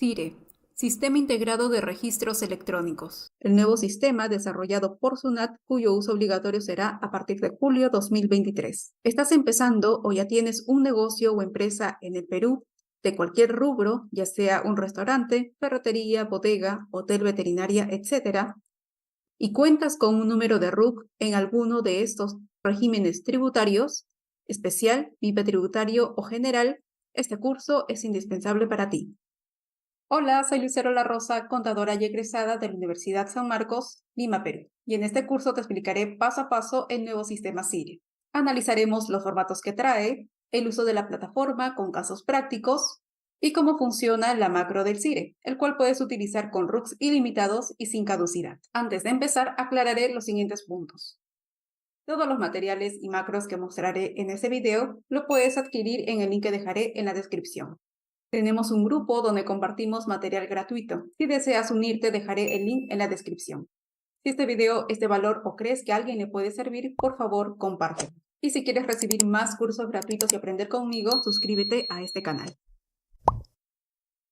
CIRE, Sistema Integrado de Registros Electrónicos. El nuevo sistema desarrollado por SUNAT, cuyo uso obligatorio será a partir de julio 2023. ¿Estás empezando o ya tienes un negocio o empresa en el Perú de cualquier rubro, ya sea un restaurante, ferretería, bodega, hotel, veterinaria, etcétera, y cuentas con un número de RUC en alguno de estos regímenes tributarios, especial, VIP tributario o general? Este curso es indispensable para ti. Hola, soy Lucero La Rosa, contadora y egresada de la Universidad San Marcos, Lima, Perú. Y en este curso te explicaré paso a paso el nuevo sistema CIRE. Analizaremos los formatos que trae, el uso de la plataforma con casos prácticos y cómo funciona la macro del CIRE, el cual puedes utilizar con RUCs ilimitados y sin caducidad. Antes de empezar, aclararé los siguientes puntos. Todos los materiales y macros que mostraré en este video lo puedes adquirir en el link que dejaré en la descripción. Tenemos un grupo donde compartimos material gratuito. Si deseas unirte, dejaré el link en la descripción. Si este video es de valor o crees que a alguien le puede servir, por favor, compártelo. Y si quieres recibir más cursos gratuitos y aprender conmigo, suscríbete a este canal.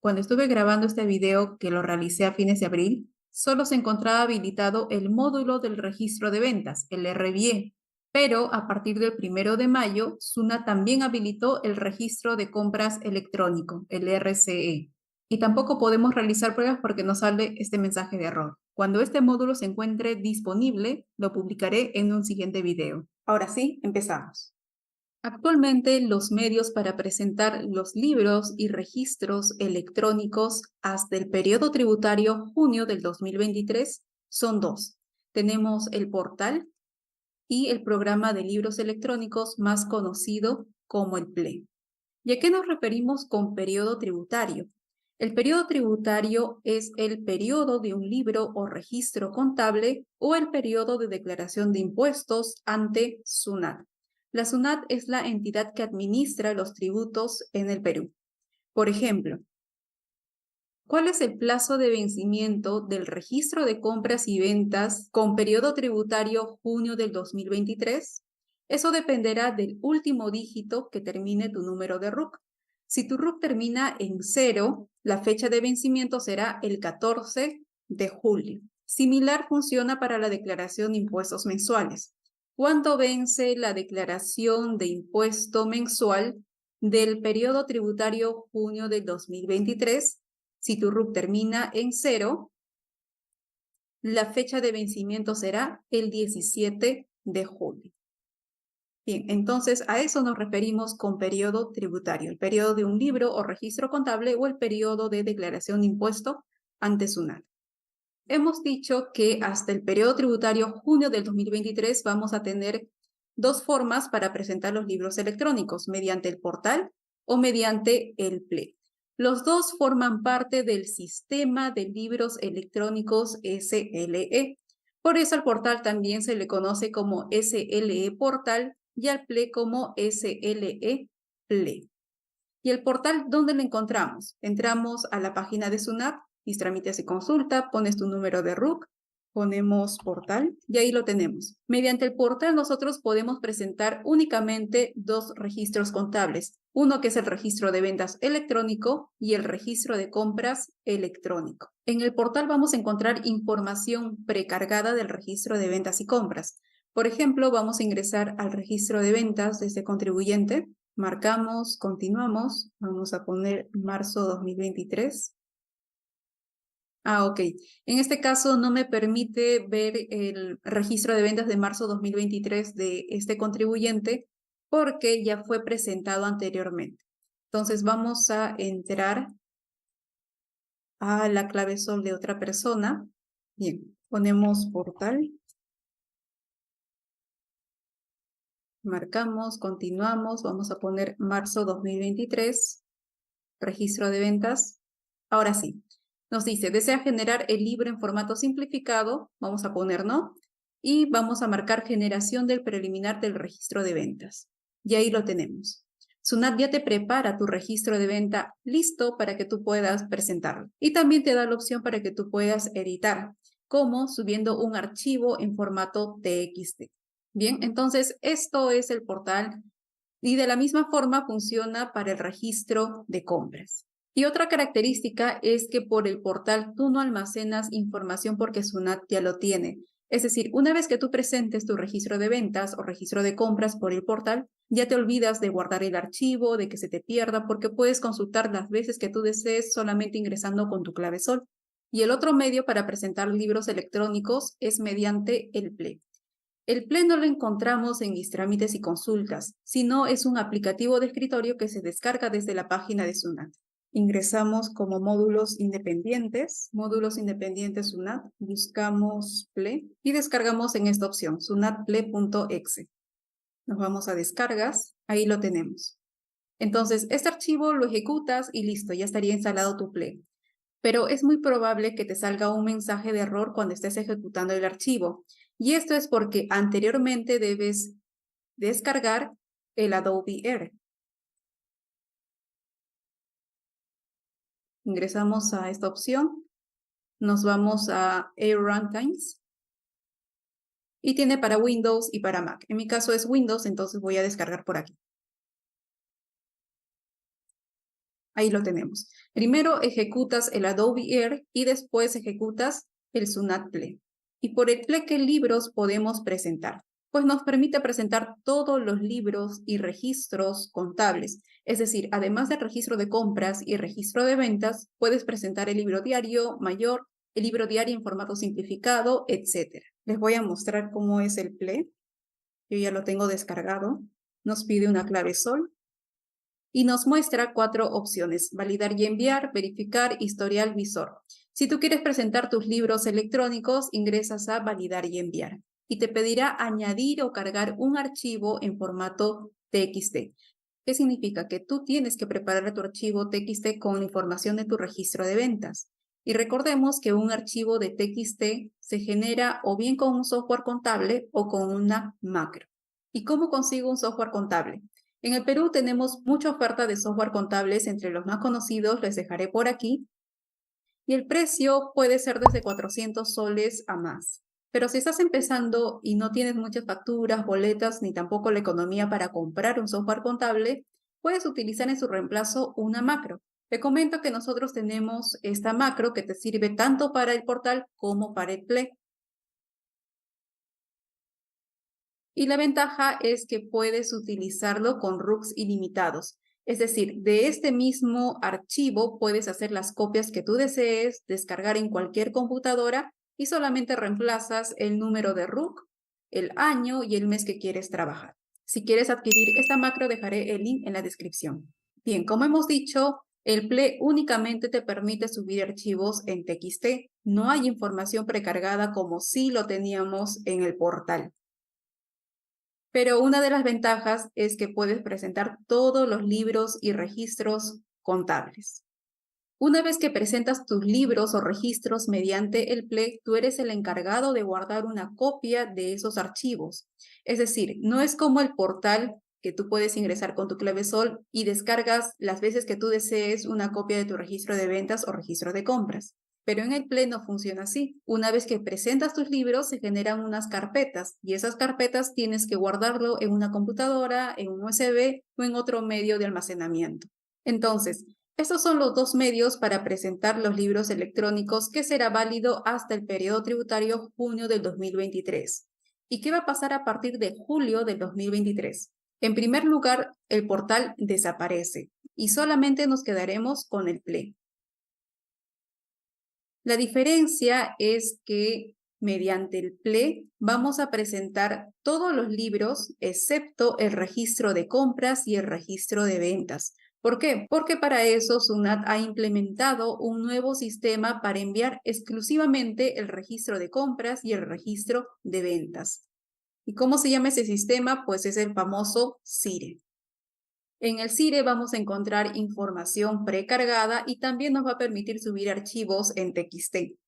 Cuando estuve grabando este video, que lo realicé a fines de abril, solo se encontraba habilitado el módulo del registro de ventas, el RBE, pero a partir del 1 de mayo, SUNAT también habilitó el registro de compras electrónico, el RCE. Y tampoco podemos realizar pruebas porque nos sale este mensaje de error. Cuando este módulo se encuentre disponible, lo publicaré en un siguiente video. Ahora sí, empezamos. Actualmente, los medios para presentar los libros y registros electrónicos hasta el periodo tributario junio del 2023 son dos. Tenemos el portal y el programa de libros electrónicos más conocido como el PLE. ¿Y a qué nos referimos con periodo tributario? El periodo tributario es el periodo de un libro o registro contable o el periodo de declaración de impuestos ante SUNAT. La SUNAT es la entidad que administra los tributos en el Perú. Por ejemplo, ¿cuál es el plazo de vencimiento del registro de compras y ventas con periodo tributario junio del 2023? Eso dependerá del último dígito que termine tu número de RUC. Si tu RUC termina en 0, la fecha de vencimiento será el 14 de julio. Similar funciona para la declaración de impuestos mensuales. ¿Cuándo vence la declaración de impuesto mensual del periodo tributario junio del 2023? Si tu RUC termina en 0, la fecha de vencimiento será el 17 de julio. Bien, entonces a eso nos referimos con periodo tributario, el periodo de un libro o registro contable o el periodo de declaración de impuesto ante SUNAT. Hemos dicho que hasta el periodo tributario junio del 2023 vamos a tener dos formas para presentar los libros electrónicos, mediante el portal o mediante el PLE. Los dos forman parte del sistema de libros electrónicos SLE. Por eso al portal también se le conoce como SLE Portal y al PLE como SLE PLE. ¿Y el portal dónde lo encontramos? Entramos a la página de SUNAT, mis trámites y consulta, pones tu número de RUC, ponemos portal y ahí lo tenemos. Mediante el portal nosotros podemos presentar únicamente dos registros contables. Uno que es el registro de ventas electrónico y el registro de compras electrónico. En el portal vamos a encontrar información precargada del registro de ventas y compras. Por ejemplo, vamos a ingresar al registro de ventas desde contribuyente. Marcamos, continuamos, vamos a poner marzo 2023. Ok. En este caso no me permite ver el registro de ventas de marzo 2023 de este contribuyente porque ya fue presentado anteriormente. Entonces vamos a entrar a la clave sol de otra persona. Bien, ponemos portal. Marcamos, continuamos, vamos a poner marzo 2023, registro de ventas. Ahora sí, nos dice, desea generar el libro en formato simplificado, vamos a poner no, y vamos a marcar generación del preliminar del registro de ventas. Y ahí lo tenemos. SUNAT ya te prepara tu registro de venta listo para que tú puedas presentarlo. Y también te da la opción para que tú puedas editar, como subiendo un archivo en formato TXT. Bien, entonces esto es el portal y de la misma forma funciona para el registro de compras. Y otra característica es que por el portal tú no almacenas información porque Sunat ya lo tiene. Es decir, una vez que tú presentes tu registro de ventas o registro de compras por el portal, ya te olvidas de guardar el archivo, de que se te pierda, porque puedes consultar las veces que tú desees solamente ingresando con tu clave Sol. Y el otro medio para presentar libros electrónicos es mediante el PLE. El PLE no lo encontramos en mis trámites y consultas, sino es un aplicativo de escritorio que se descarga desde la página de Sunat. Ingresamos como módulos independientes Sunat, buscamos PLE y descargamos en esta opción, sunatple.exe. Nos vamos a descargas, ahí lo tenemos. Entonces, este archivo lo ejecutas y listo, ya estaría instalado tu PLE. Pero es muy probable que te salga un mensaje de error cuando estés ejecutando el archivo. Y esto es porque anteriormente debes descargar el Adobe Air. Ingresamos a esta opción, nos vamos a Air Runtimes y tiene para Windows y para Mac. En mi caso es Windows, entonces voy a descargar por aquí. Ahí lo tenemos. Primero ejecutas el Adobe Air y después ejecutas el Sunat PLE. Y por el PLE, ¿qué libros podemos presentar? Pues nos permite presentar todos los libros y registros contables. Es decir, además del registro de compras y registro de ventas, puedes presentar el libro diario mayor, el libro diario en formato simplificado, etc. Les voy a mostrar cómo es el PLE. Yo ya lo tengo descargado. Nos pide una clave Sol y nos muestra 4 opciones: validar y enviar, verificar, historial, visor. Si tú quieres presentar tus libros electrónicos, ingresas a validar y enviar y te pedirá añadir o cargar un archivo en formato TXT. ¿Qué significa? Que tú tienes que preparar tu archivo TXT con la información de tu registro de ventas. Y recordemos que un archivo de TXT se genera o bien con un software contable o con una macro. ¿Y cómo consigo un software contable? En el Perú tenemos mucha oferta de software contables, entre los más conocidos les dejaré por aquí, y el precio puede ser desde 400 soles a más. Pero si estás empezando y no tienes muchas facturas, boletas, ni tampoco la economía para comprar un software contable, puedes utilizar en su reemplazo una macro. Te comento que nosotros tenemos esta macro que te sirve tanto para el portal como para el PLE. Y la ventaja es que puedes utilizarlo con RUCs ilimitados. Es decir, de este mismo archivo puedes hacer las copias que tú desees, descargar en cualquier computadora y solamente reemplazas el número de RUC, el año y el mes que quieres trabajar. Si quieres adquirir esta macro, dejaré el link en la descripción. Bien, como hemos dicho, el PLE únicamente te permite subir archivos en TXT. No hay información precargada como si lo teníamos en el portal. Pero una de las ventajas es que puedes presentar todos los libros y registros contables. Una vez que presentas tus libros o registros mediante el PLE, tú eres el encargado de guardar una copia de esos archivos. Es decir, no es como el portal que tú puedes ingresar con tu clave Sol y descargas las veces que tú desees una copia de tu registro de ventas o registro de compras. Pero en el PLE no funciona así. Una vez que presentas tus libros, se generan unas carpetas y esas carpetas tienes que guardarlo en una computadora, en un USB o en otro medio de almacenamiento. Entonces, estos son los dos medios para presentar los libros electrónicos que será válido hasta el periodo tributario junio del 2023. ¿Y qué va a pasar a partir de julio del 2023? En primer lugar, el portal desaparece y solamente nos quedaremos con el PLE. La diferencia es que mediante el PLE vamos a presentar todos los libros excepto el registro de compras y el registro de ventas. ¿Por qué? Porque para eso SUNAT ha implementado un nuevo sistema para enviar exclusivamente el registro de compras y el registro de ventas. ¿Y cómo se llama ese sistema? Pues es el famoso CIRE. En el CIRE vamos a encontrar información precargada y también nos va a permitir subir archivos en TXT.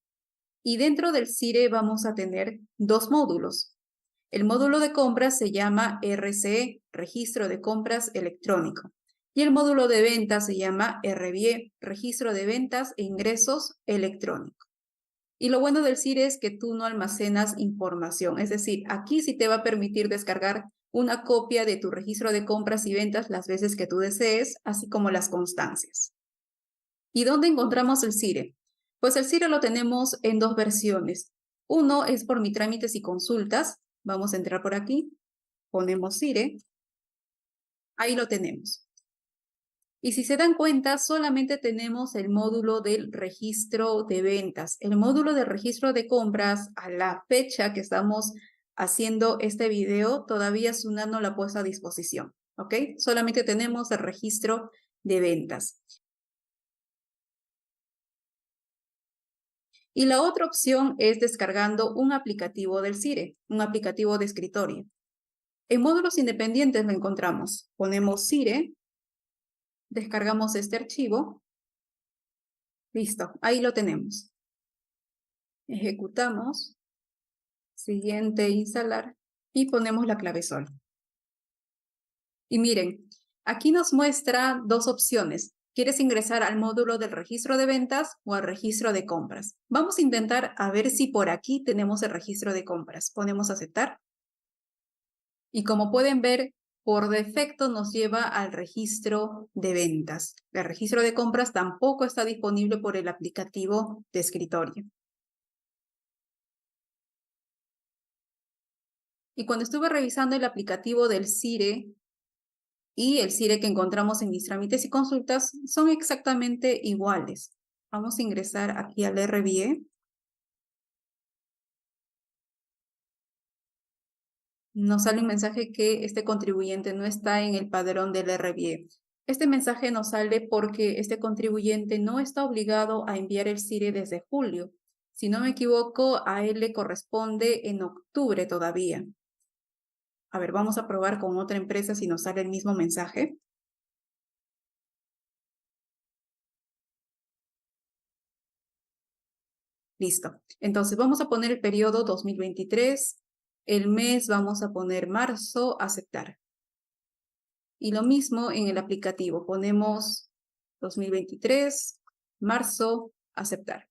Y dentro del CIRE vamos a tener dos módulos. El módulo de compras se llama RCE, Registro de Compras Electrónico. Y el módulo de ventas se llama RBIE, Registro de Ventas e Ingresos Electrónico. Y lo bueno del CIRE es que tú no almacenas información. Es decir, aquí sí te va a permitir descargar una copia de tu registro de compras y ventas las veces que tú desees, así como las constancias. ¿Y dónde encontramos el CIRE? Pues el CIRE lo tenemos en dos versiones. Uno es por Mi Trámites y Consultas. Vamos a entrar por aquí, ponemos CIRE, ahí lo tenemos. Y si se dan cuenta, solamente tenemos el módulo del registro de ventas. El módulo de registro de compras, a la fecha que estamos haciendo este video, todavía SUNAT no lo ha puesto a disposición, ¿ok? Solamente tenemos el registro de ventas. Y la otra opción es descargando un aplicativo del CIRE, un aplicativo de escritorio. En módulos independientes lo encontramos. Ponemos CIRE, descargamos este archivo. Listo, ahí lo tenemos. Ejecutamos. Siguiente, instalar. Y ponemos la clave SOL. Y miren, aquí nos muestra dos opciones. ¿Quieres ingresar al módulo del registro de ventas o al registro de compras? Vamos a intentar a ver si por aquí tenemos el registro de compras. Ponemos aceptar. Y como pueden ver, por defecto nos lleva al registro de ventas. El registro de compras tampoco está disponible por el aplicativo de escritorio. Y cuando estuve revisando el aplicativo del CIRE y el CIRE que encontramos en Mis Trámites y Consultas, son exactamente iguales. Vamos a ingresar aquí al RBIE. Nos sale un mensaje que este contribuyente no está en el padrón del RBIE. Este mensaje nos sale porque este contribuyente no está obligado a enviar el CIRE desde julio. Si no me equivoco, a él le corresponde en octubre todavía. A ver, vamos a probar con otra empresa si nos sale el mismo mensaje. Listo. Entonces vamos a poner el periodo 2023. El mes vamos a poner marzo, aceptar. Y lo mismo en el aplicativo. Ponemos 2023, marzo, aceptar.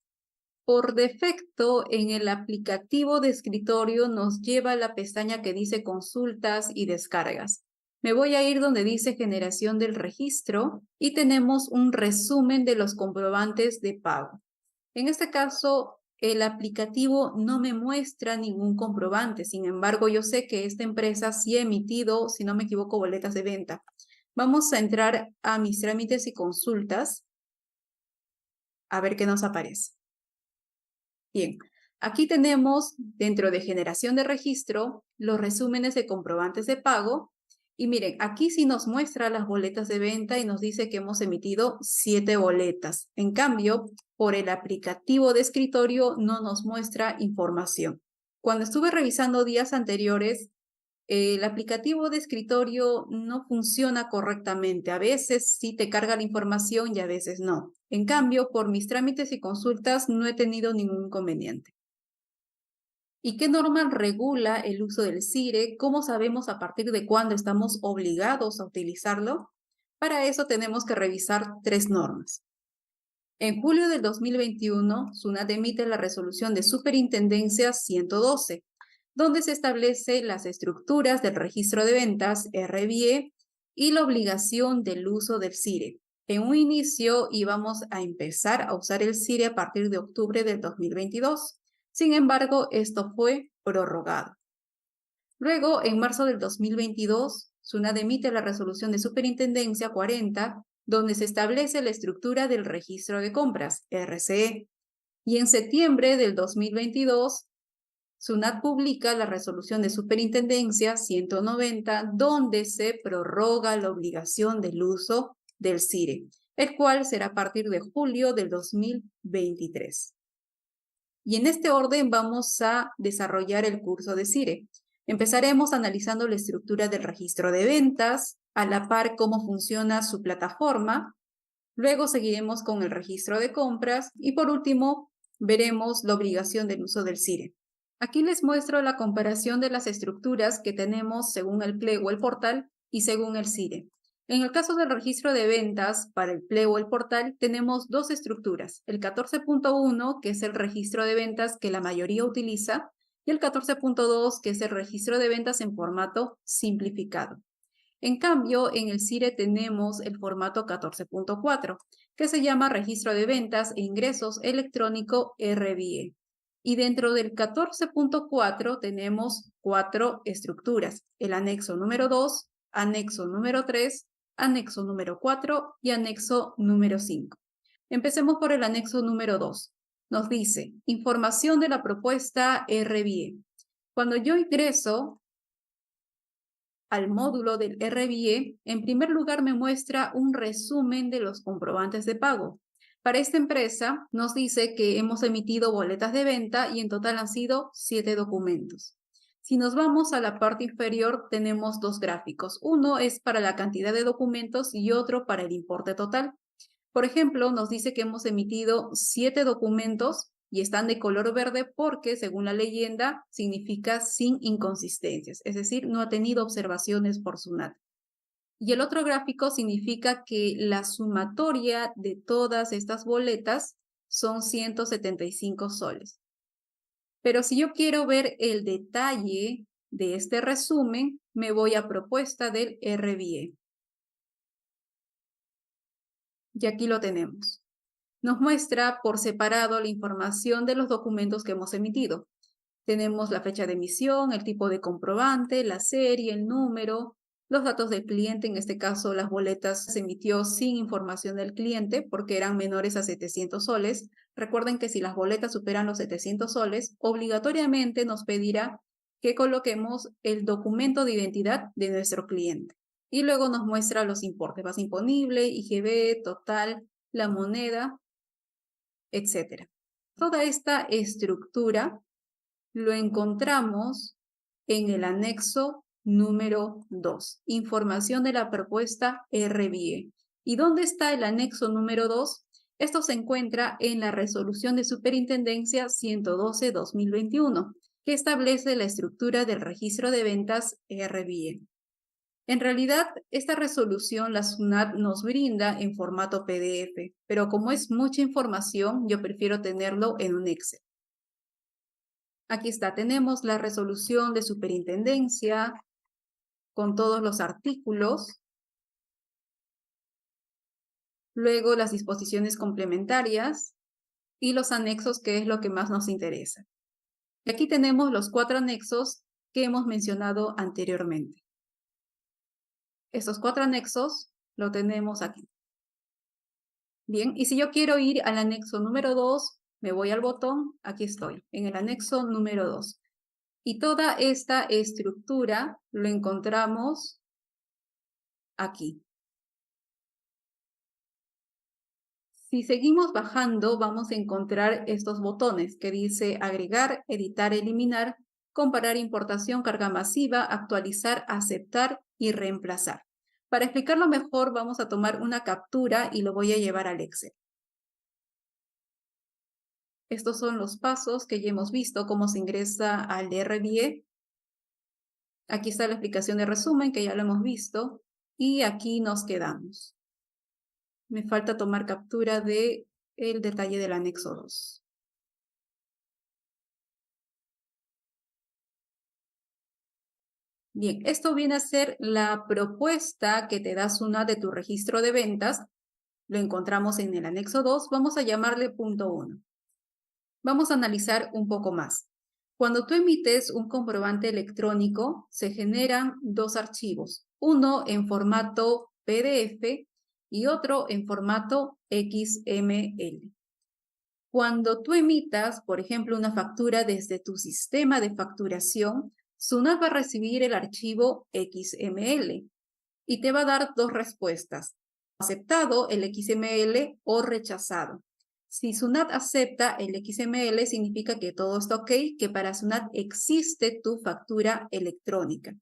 Por defecto, en el aplicativo de escritorio nos lleva a la pestaña que dice consultas y descargas. Me voy a ir donde dice generación del registro y tenemos un resumen de los comprobantes de pago. En este caso, el aplicativo no me muestra ningún comprobante. Sin embargo, yo sé que esta empresa sí ha emitido, si no me equivoco, boletas de venta. Vamos a entrar a Mis Trámites y Consultas a ver qué nos aparece. Bien, aquí tenemos dentro de generación de registro los resúmenes de comprobantes de pago. Y miren, aquí sí nos muestra las boletas de venta y nos dice que hemos emitido 7 boletas. En cambio, por el aplicativo de escritorio no nos muestra información. Cuando estuve revisando días anteriores, el aplicativo de escritorio no funciona correctamente. A veces sí te carga la información y a veces no. En cambio, por Mis Trámites y Consultas no he tenido ningún inconveniente. ¿Y qué norma regula el uso del CIRE? ¿Cómo sabemos a partir de cuándo estamos obligados a utilizarlo? Para eso tenemos que revisar 3 normas. En julio del 2021, SUNAT emite la resolución de Superintendencia 112, donde se establece las estructuras del registro de ventas, RBIE, y la obligación del uso del CIRE. En un inicio íbamos a empezar a usar el CIRE a partir de octubre del 2022. Sin embargo, esto fue prorrogado. Luego, en marzo del 2022, SUNAT emite la resolución de Superintendencia 40, donde se establece la estructura del registro de compras, RCE. Y en septiembre del 2022, SUNAT publica la resolución de Superintendencia 190, donde se prorroga la obligación del uso del CIRE, el cual será a partir de julio del 2023. Y en este orden vamos a desarrollar el curso de CIRE. Empezaremos analizando la estructura del registro de ventas, a la par cómo funciona su plataforma. Luego seguiremos con el registro de compras y por último veremos la obligación del uso del CIRE. Aquí les muestro la comparación de las estructuras que tenemos según el PLE o el portal y según el CIRE. En el caso del registro de ventas para el PLE o el portal tenemos dos estructuras, el 14.1 que es el registro de ventas que la mayoría utiliza y el 14.2 que es el registro de ventas en formato simplificado. En cambio, en el CIRE tenemos el formato 14.4, que se llama Registro de Ventas e Ingresos Electrónico RBE. Y dentro del 14.4 tenemos 4 estructuras: el anexo número 2, anexo número 3, anexo número 4 y anexo número 5. Empecemos por el anexo número 2. Nos dice, información de la propuesta RBE. Cuando yo ingreso al módulo del RBE, en primer lugar me muestra un resumen de los comprobantes de pago. Para esta empresa nos dice que hemos emitido boletas de venta y en total han sido 7 documentos. Si nos vamos a la parte inferior tenemos 2 gráficos. Uno es para la cantidad de documentos y otro para el importe total. Por ejemplo, nos dice que hemos emitido 7 documentos y están de color verde porque, según la leyenda, significa sin inconsistencias, es decir, no ha tenido observaciones por SUNAT. Y el otro gráfico significa que la sumatoria de todas estas boletas son 175 soles. Pero si yo quiero ver el detalle de este resumen, me voy a propuesta del RBE. Y aquí lo tenemos. Nos muestra por separado la información de los documentos que hemos emitido. Tenemos la fecha de emisión, el tipo de comprobante, la serie, el número, los datos del cliente. En este caso, las boletas se emitió sin información del cliente porque eran menores a 700 soles. Recuerden que si las boletas superan los 700 soles, obligatoriamente nos pedirá que coloquemos el documento de identidad de nuestro cliente. Y luego nos muestra los importes: base imponible, IGB, total, la moneda, etc. Toda esta estructura lo encontramos en el anexo número 2, información de la propuesta RBE. ¿Y dónde está el anexo número 2? Esto se encuentra en la resolución de superintendencia 112-2021, que establece la estructura del registro de ventas RBE. En realidad, esta resolución la SUNAT nos brinda en formato PDF, pero como es mucha información, yo prefiero tenerlo en un Excel. Aquí está, tenemos la resolución de superintendencia con todos los artículos, luego las disposiciones complementarias y los anexos, que es lo que más nos interesa. Y aquí tenemos los 4 anexos que hemos mencionado anteriormente. Estos 4 anexos lo tenemos aquí. Bien, y si yo quiero ir al anexo número 2, me voy al botón, aquí estoy, en el anexo número 2. Y toda esta estructura lo encontramos aquí. Si seguimos bajando, vamos a encontrar estos botones que dice agregar, editar, eliminar, comparar importación, carga masiva, actualizar, aceptar y reemplazar. Para explicarlo mejor, vamos a tomar una captura y lo voy a llevar al Excel. Estos son los pasos que ya hemos visto, cómo se ingresa al RBE. Aquí está la explicación de resumen, que ya lo hemos visto. Y aquí nos quedamos. Me falta tomar captura del detalle del anexo 2. Bien, esto viene a ser la propuesta que te da SUNAT de tu registro de ventas. Lo encontramos en el anexo 2. Vamos a llamarle punto 1. Vamos a analizar un poco más. Cuando tú emites un comprobante electrónico, se generan 2 archivos. Uno en formato PDF y otro en formato XML. Cuando tú emitas, por ejemplo, una factura desde tu sistema de facturación, SUNAT va a recibir el archivo XML y te va a dar 2 respuestas: aceptado el XML o rechazado. Si SUNAT acepta el XML, significa que todo está ok, que para SUNAT existe tu factura electrónica.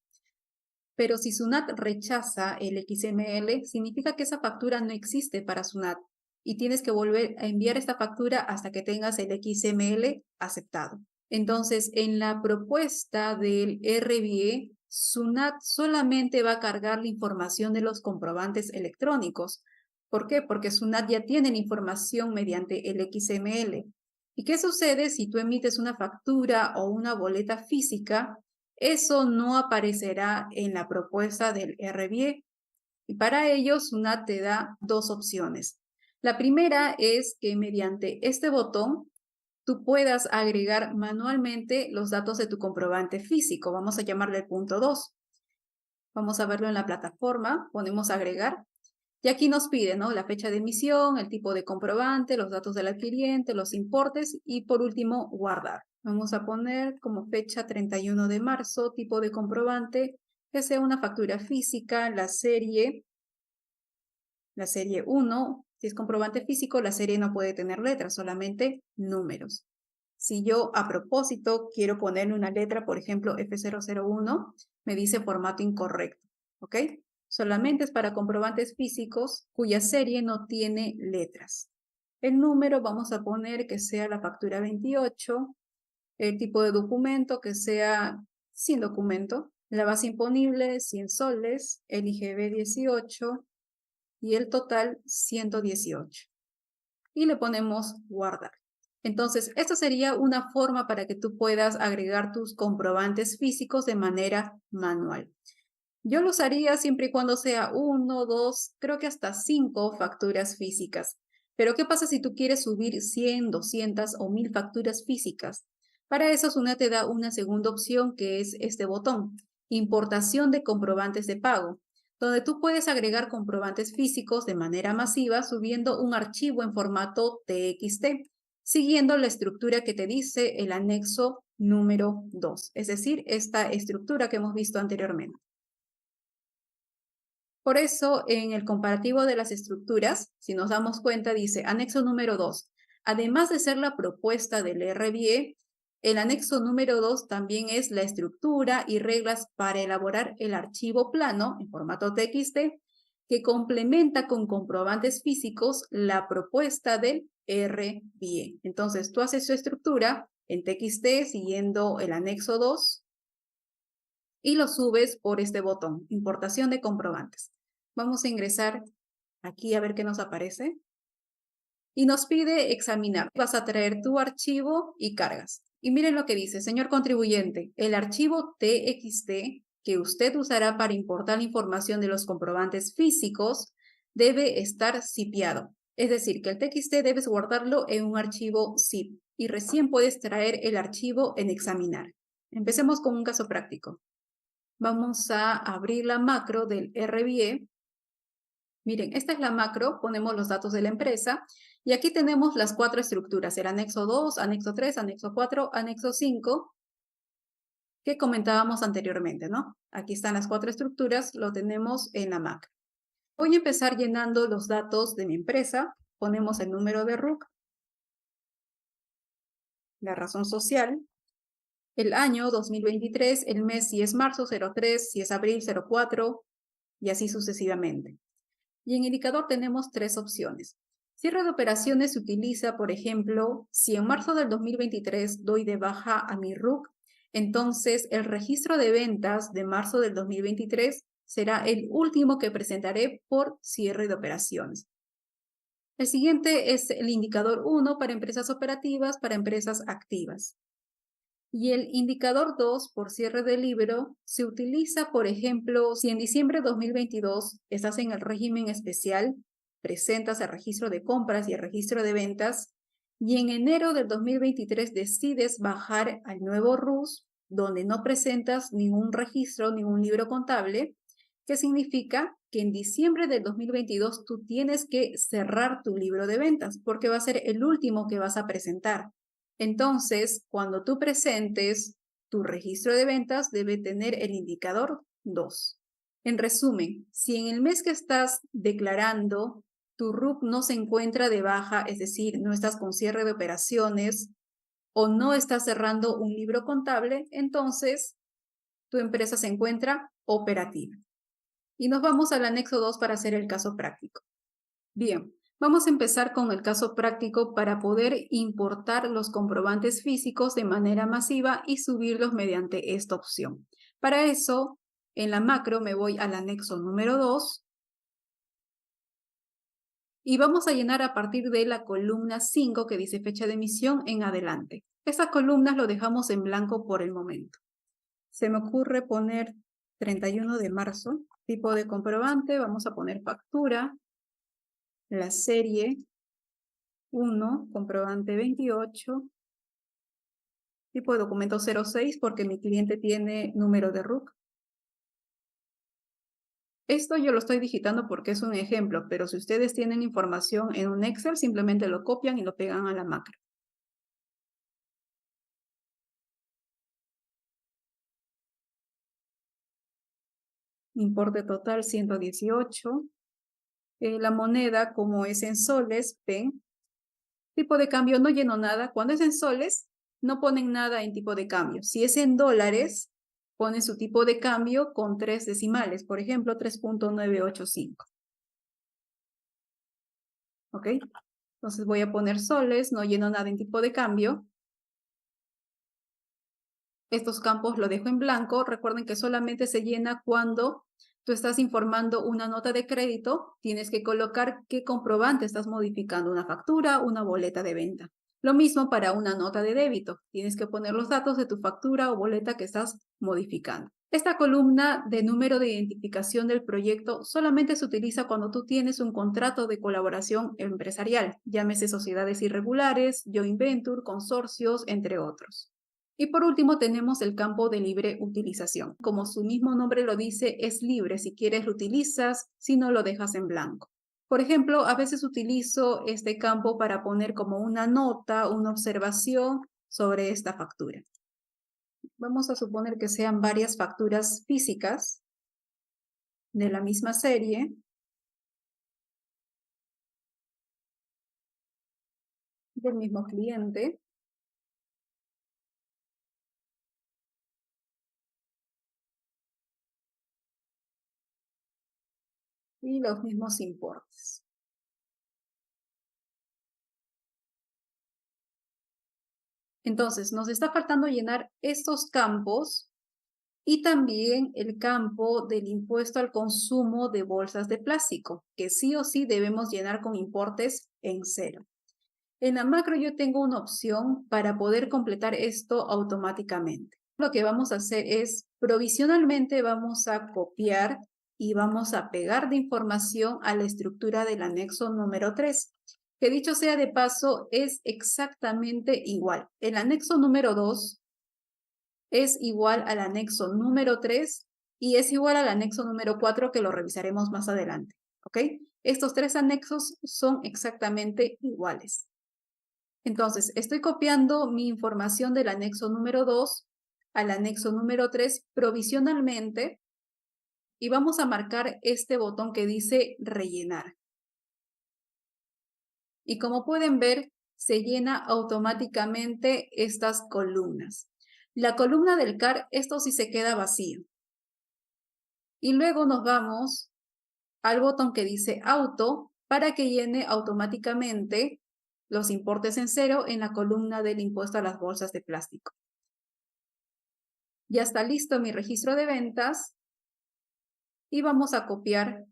Pero si SUNAT rechaza el XML, significa que esa factura no existe para SUNAT y tienes que volver a enviar esta factura hasta que tengas el XML aceptado. Entonces, en la propuesta del RBE, SUNAT solamente va a cargar la información de los comprobantes electrónicos. ¿Por qué? Porque SUNAT ya tiene la información mediante el XML. ¿Y qué sucede si tú emites una factura o una boleta física? Eso no aparecerá en la propuesta del RBE. Y para ello, SUNAT te da 2 opciones. La primera es que mediante este botón tú puedas agregar manualmente los datos de tu comprobante físico. Vamos a llamarle el punto 2. Vamos a verlo en la plataforma, ponemos agregar. Y aquí nos pide, ¿no?, la fecha de emisión, el tipo de comprobante, los datos del adquiriente, los importes y por último, guardar. Vamos a poner como fecha 31 de marzo, tipo de comprobante, que sea una factura física, la serie 1. Si es comprobante físico, la serie no puede tener letras, solamente números. Si yo a propósito quiero ponerle una letra, por ejemplo, F001, me dice formato incorrecto, ¿ok? Solamente es para comprobantes físicos cuya serie no tiene letras. El número vamos a poner que sea la factura 28, el tipo de documento que sea sin documento, la base imponible 100 soles, el IGB 18 y el total 118. Y le ponemos guardar. Entonces, esta sería una forma para que tú puedas agregar tus comprobantes físicos de manera manual. Yo lo usaría siempre y cuando sea 1, 2, creo que hasta 5 facturas físicas. Pero, ¿qué pasa si tú quieres subir 100, 200 o 1000 facturas físicas? Para eso, SUNAT te da una segunda opción que es este botón, importación de comprobantes de pago, donde tú puedes agregar comprobantes físicos de manera masiva subiendo un archivo en formato TXT, siguiendo la estructura que te dice el anexo número 2, es decir, esta estructura que hemos visto anteriormente. Por eso, en el comparativo de las estructuras, si nos damos cuenta, dice anexo número 2. Además de ser la propuesta del RBE, el anexo número 2 también es la estructura y reglas para elaborar el archivo plano en formato TXT que complementa con comprobantes físicos la propuesta del RBE. Entonces, tú haces su estructura en TXT siguiendo el anexo 2 y lo subes por este botón, importación de comprobantes. Vamos a ingresar aquí a ver qué nos aparece. Y nos pide examinar. Vas a traer tu archivo y cargas. Y miren lo que dice, señor contribuyente, el archivo TXT que usted usará para importar la información de los comprobantes físicos debe estar zipeado. Es decir, que el TXT debes guardarlo en un archivo zip y recién puedes traer el archivo en examinar. Empecemos con un caso práctico. Vamos a abrir la macro del RBE. Miren, esta es la macro, ponemos los datos de la empresa y aquí tenemos las 4 estructuras, el anexo 2, anexo 3, anexo 4, anexo 5, que comentábamos anteriormente, ¿no? Aquí están las 4 estructuras, lo tenemos en la macro. Voy a empezar llenando los datos de mi empresa, ponemos el número de RUC, la razón social, el año 2023, el mes si es marzo 03, si es abril 04 y así sucesivamente. Y en indicador tenemos 3 opciones. Cierre de operaciones se utiliza, por ejemplo, si en marzo del 2023 doy de baja a mi RUC, entonces el registro de ventas de marzo del 2023 será el último que presentaré por cierre de operaciones. El siguiente es el indicador 1 para empresas operativas, para empresas activas. Y el indicador 2 por cierre de libro se utiliza, por ejemplo, si en diciembre de 2022 estás en el régimen especial, presentas el registro de compras y el registro de ventas, y en enero del 2023 decides bajar al nuevo RUS, donde no presentas ningún registro, ningún libro contable, que significa que en diciembre del 2022 tú tienes que cerrar tu libro de ventas, porque va a ser el último que vas a presentar. Entonces, cuando tú presentes tu registro de ventas, debe tener el indicador 2. En resumen, si en el mes que estás declarando tu RUC no se encuentra de baja, es decir, no estás con cierre de operaciones o no estás cerrando un libro contable, entonces tu empresa se encuentra operativa. Y nos vamos al anexo 2 para hacer el caso práctico. Bien, vamos a empezar con el caso práctico para poder importar los comprobantes físicos de manera masiva y subirlos mediante esta opción. Para eso, en la macro me voy al anexo número 2 y vamos a llenar a partir de la columna 5 que dice fecha de emisión en adelante. Estas columnas lo dejamos en blanco por el momento. Se me ocurre poner 31 de marzo, tipo de comprobante, vamos a poner factura, la serie 1, comprobante 28, tipo de documento 06 porque mi cliente tiene número de RUC. Esto yo lo estoy digitando porque es un ejemplo, pero si ustedes tienen información en un Excel, simplemente lo copian y lo pegan a la macro. Importe total 118. La moneda, como es en soles, pen. Tipo de cambio no lleno nada. Cuando es en soles, no ponen nada en tipo de cambio. Si es en dólares, ponen su tipo de cambio con 3 decimales. Por ejemplo, 3.985. ¿Ok? Entonces voy a poner soles, no lleno nada en tipo de cambio. Estos campos lo dejo en blanco. Recuerden que solamente se llena cuando tú estás informando una nota de crédito. Tienes que colocar qué comprobante estás modificando, una factura, una boleta de venta. Lo mismo para una nota de débito. Tienes que poner los datos de tu factura o boleta que estás modificando. Esta columna de número de identificación del proyecto solamente se utiliza cuando tú tienes un contrato de colaboración empresarial, llámese sociedades irregulares, joint venture, consorcios, entre otros. Y por último tenemos el campo de libre utilización. Como su mismo nombre lo dice, es libre. Si quieres lo utilizas, si no lo dejas en blanco. Por ejemplo, a veces utilizo este campo para poner como una nota, una observación sobre esta factura. Vamos a suponer que sean varias facturas físicas de la misma serie. Del mismo cliente. Y los mismos importes. Entonces, nos está faltando llenar estos campos y también el campo del impuesto al consumo de bolsas de plástico, que sí o sí debemos llenar con importes en cero. En la macro yo tengo una opción para poder completar esto automáticamente. Lo que vamos a hacer es, provisionalmente vamos a copiar y vamos a pegar de información a la estructura del anexo número 3, que dicho sea de paso es exactamente igual. El anexo número 2 es igual al anexo número 3 y es igual al anexo número 4 que lo revisaremos más adelante. ¿Ok? Estos tres anexos son exactamente iguales. Entonces, estoy copiando mi información del anexo número 2 al anexo número 3 provisionalmente y vamos a marcar este botón que dice rellenar. Y como pueden ver, se llena automáticamente estas columnas. La columna del CAR, esto sí se queda vacío. Y luego nos vamos al botón que dice auto para que llene automáticamente los importes en cero en la columna del impuesto a las bolsas de plástico. Ya está listo mi registro de ventas y vamos a copiar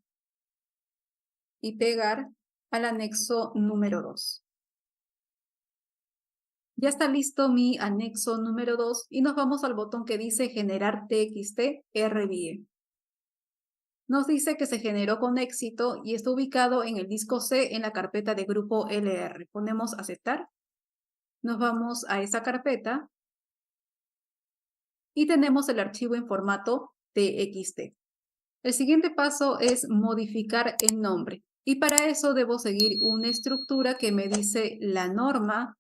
y pegar al anexo número 2. Ya está listo mi anexo número 2 y nos vamos al botón que dice generar TXT RBE. Nos dice que se generó con éxito y está ubicado en el disco C en la carpeta de grupo LR. Ponemos aceptar. Nos vamos a esa carpeta y tenemos el archivo en formato TXT. El siguiente paso es modificar el nombre y para eso debo seguir una estructura que me dice la norma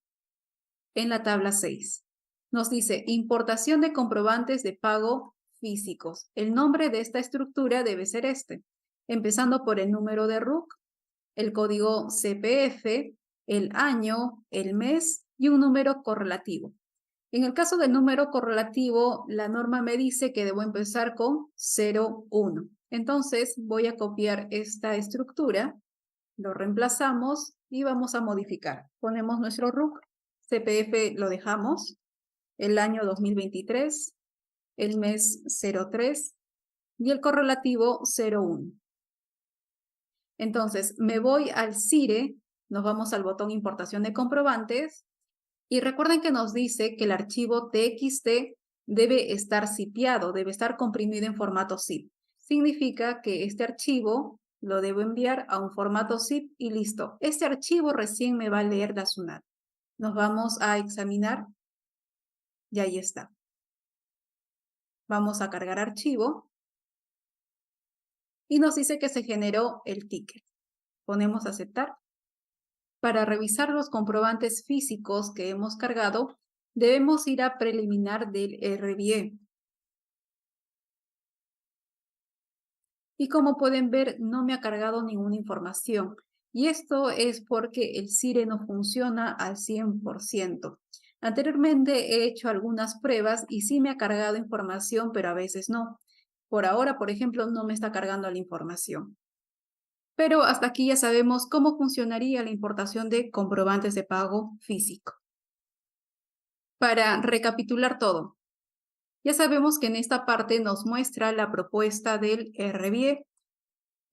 en la tabla 6. Nos dice importación de comprobantes de pago físicos. El nombre de esta estructura debe ser este, empezando por el número de RUC, el código CPF, el año, el mes y un número correlativo. En el caso del número correlativo, la norma me dice que debo empezar con 0,1. Entonces voy a copiar esta estructura, lo reemplazamos y vamos a modificar. Ponemos nuestro RUC, CPF lo dejamos, el año 2023, el mes 03 y el correlativo 01. Entonces me voy al CIRE, nos vamos al botón importación de comprobantes y recuerden que nos dice que el archivo TXT debe estar zipeado, debe estar comprimido en formato zip. Significa que este archivo lo debo enviar a un formato zip y listo. Este archivo recién me va a leer la SUNAT. Nos vamos a examinar y ahí está. Vamos a cargar archivo y nos dice que se generó el ticket. Ponemos aceptar. Para revisar los comprobantes físicos que hemos cargado, debemos ir a preliminar del RBE. Y como pueden ver, no me ha cargado ninguna información. Y esto es porque el CIRE no funciona al 100%. Anteriormente he hecho algunas pruebas y sí me ha cargado información, pero a veces no. Por ahora, por ejemplo, no me está cargando la información. Pero hasta aquí ya sabemos cómo funcionaría la importación de comprobantes de pago físico. Para recapitular todo, ya sabemos que en esta parte nos muestra la propuesta del RBE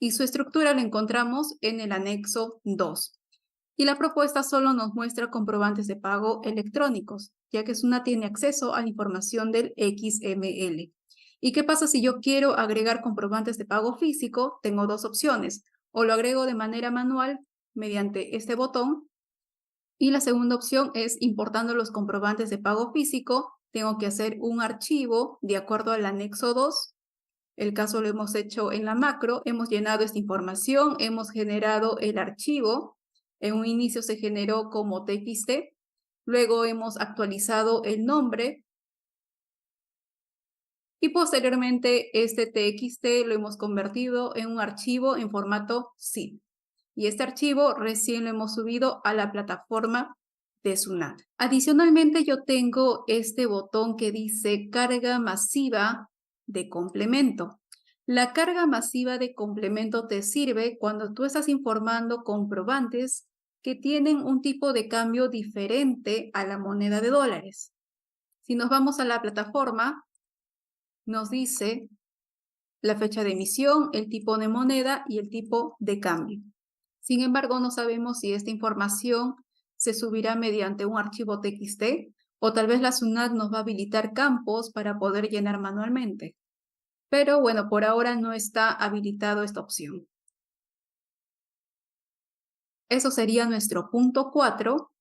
y su estructura la encontramos en el anexo 2. Y la propuesta solo nos muestra comprobantes de pago electrónicos, ya que SUNAT tiene acceso a la información del XML. ¿Y qué pasa si yo quiero agregar comprobantes de pago físico? Tengo dos opciones. O lo agrego de manera manual mediante este botón. Y la segunda opción es importando los comprobantes de pago físico. Tengo que hacer un archivo de acuerdo al anexo 2. El caso lo hemos hecho en la macro, hemos llenado esta información, hemos generado el archivo. En un inicio se generó como TXT, luego hemos actualizado el nombre y posteriormente este TXT lo hemos convertido en un archivo en formato zip. Y este archivo recién lo hemos subido a la plataforma de SUNAT. Adicionalmente yo tengo este botón que dice carga masiva de complemento. La carga masiva de complemento te sirve cuando tú estás informando comprobantes que tienen un tipo de cambio diferente a la moneda de dólares. Si nos vamos a la plataforma, nos dice la fecha de emisión, el tipo de moneda y el tipo de cambio. Sin embargo, no sabemos si esta información se subirá mediante un archivo TXT o tal vez la SUNAT nos va a habilitar campos para poder llenar manualmente. Pero bueno, por ahora no está habilitado esta opción. Eso sería nuestro punto 4.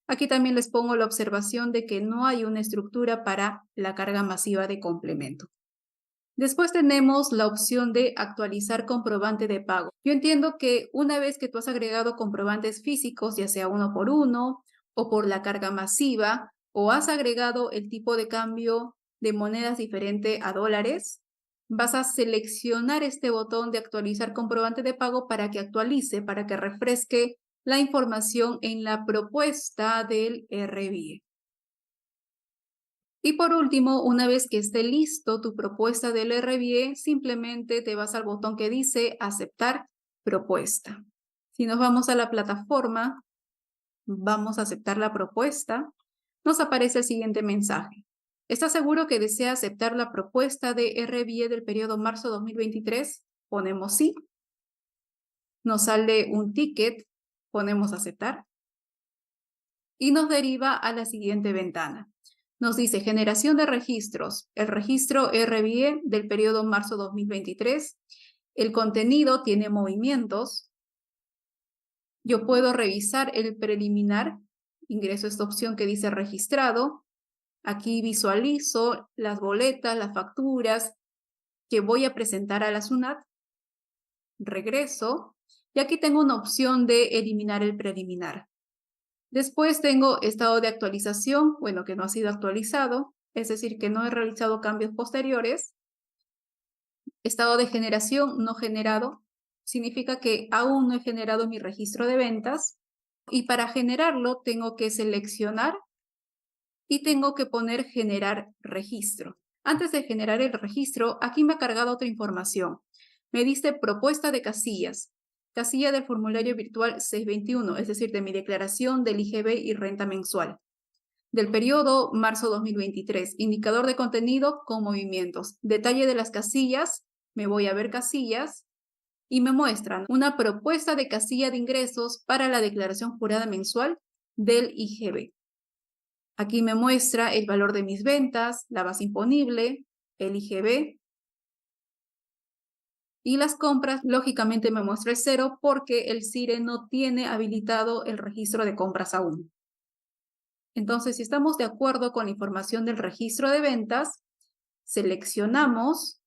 Aquí también les pongo la observación de que no hay una estructura para la carga masiva de complemento. Después tenemos la opción de actualizar comprobante de pago. Yo entiendo que una vez que tú has agregado comprobantes físicos, ya sea uno por uno o por la carga masiva, o has agregado el tipo de cambio de monedas diferente a dólares, vas a seleccionar este botón de actualizar comprobante de pago para que actualice, para que refresque la información en la propuesta del RBE. Y por último, una vez que esté listo tu propuesta del RBE, simplemente te vas al botón que dice aceptar propuesta. Si nos vamos a la plataforma, vamos a aceptar la propuesta, nos aparece el siguiente mensaje. ¿Estás seguro que desea aceptar la propuesta de RBE del periodo marzo 2023? Ponemos sí. Nos sale un ticket, ponemos aceptar y nos deriva a la siguiente ventana. Nos dice generación de registros, el registro RBE del periodo marzo 2023. El contenido tiene movimientos. Yo puedo revisar el preliminar. Ingreso esta opción que dice registrado. Aquí visualizo las boletas, las facturas que voy a presentar a la SUNAT. Regreso. Y aquí tengo una opción de eliminar el preliminar. Después tengo estado de actualización, bueno, que no ha sido actualizado, es decir, que no he realizado cambios posteriores. Estado de generación no generado, significa que aún no he generado mi registro de ventas. Y para generarlo tengo que seleccionar y tengo que poner generar registro. Antes de generar el registro, aquí me ha cargado otra información. Me dice propuesta de casillas. Casilla del formulario virtual 621, es decir, de mi declaración del IGB y renta mensual. Del periodo marzo 2023, indicador de contenido con movimientos. Detalle de las casillas, me voy a ver casillas y me muestran una propuesta de casilla de ingresos para la declaración jurada mensual del IGB. Aquí me muestra el valor de mis ventas, la base imponible, el IGB, Y las compras, lógicamente me muestra el 0 porque el CIRE no tiene habilitado el registro de compras aún. Entonces, si estamos de acuerdo con la información del registro de ventas, seleccionamos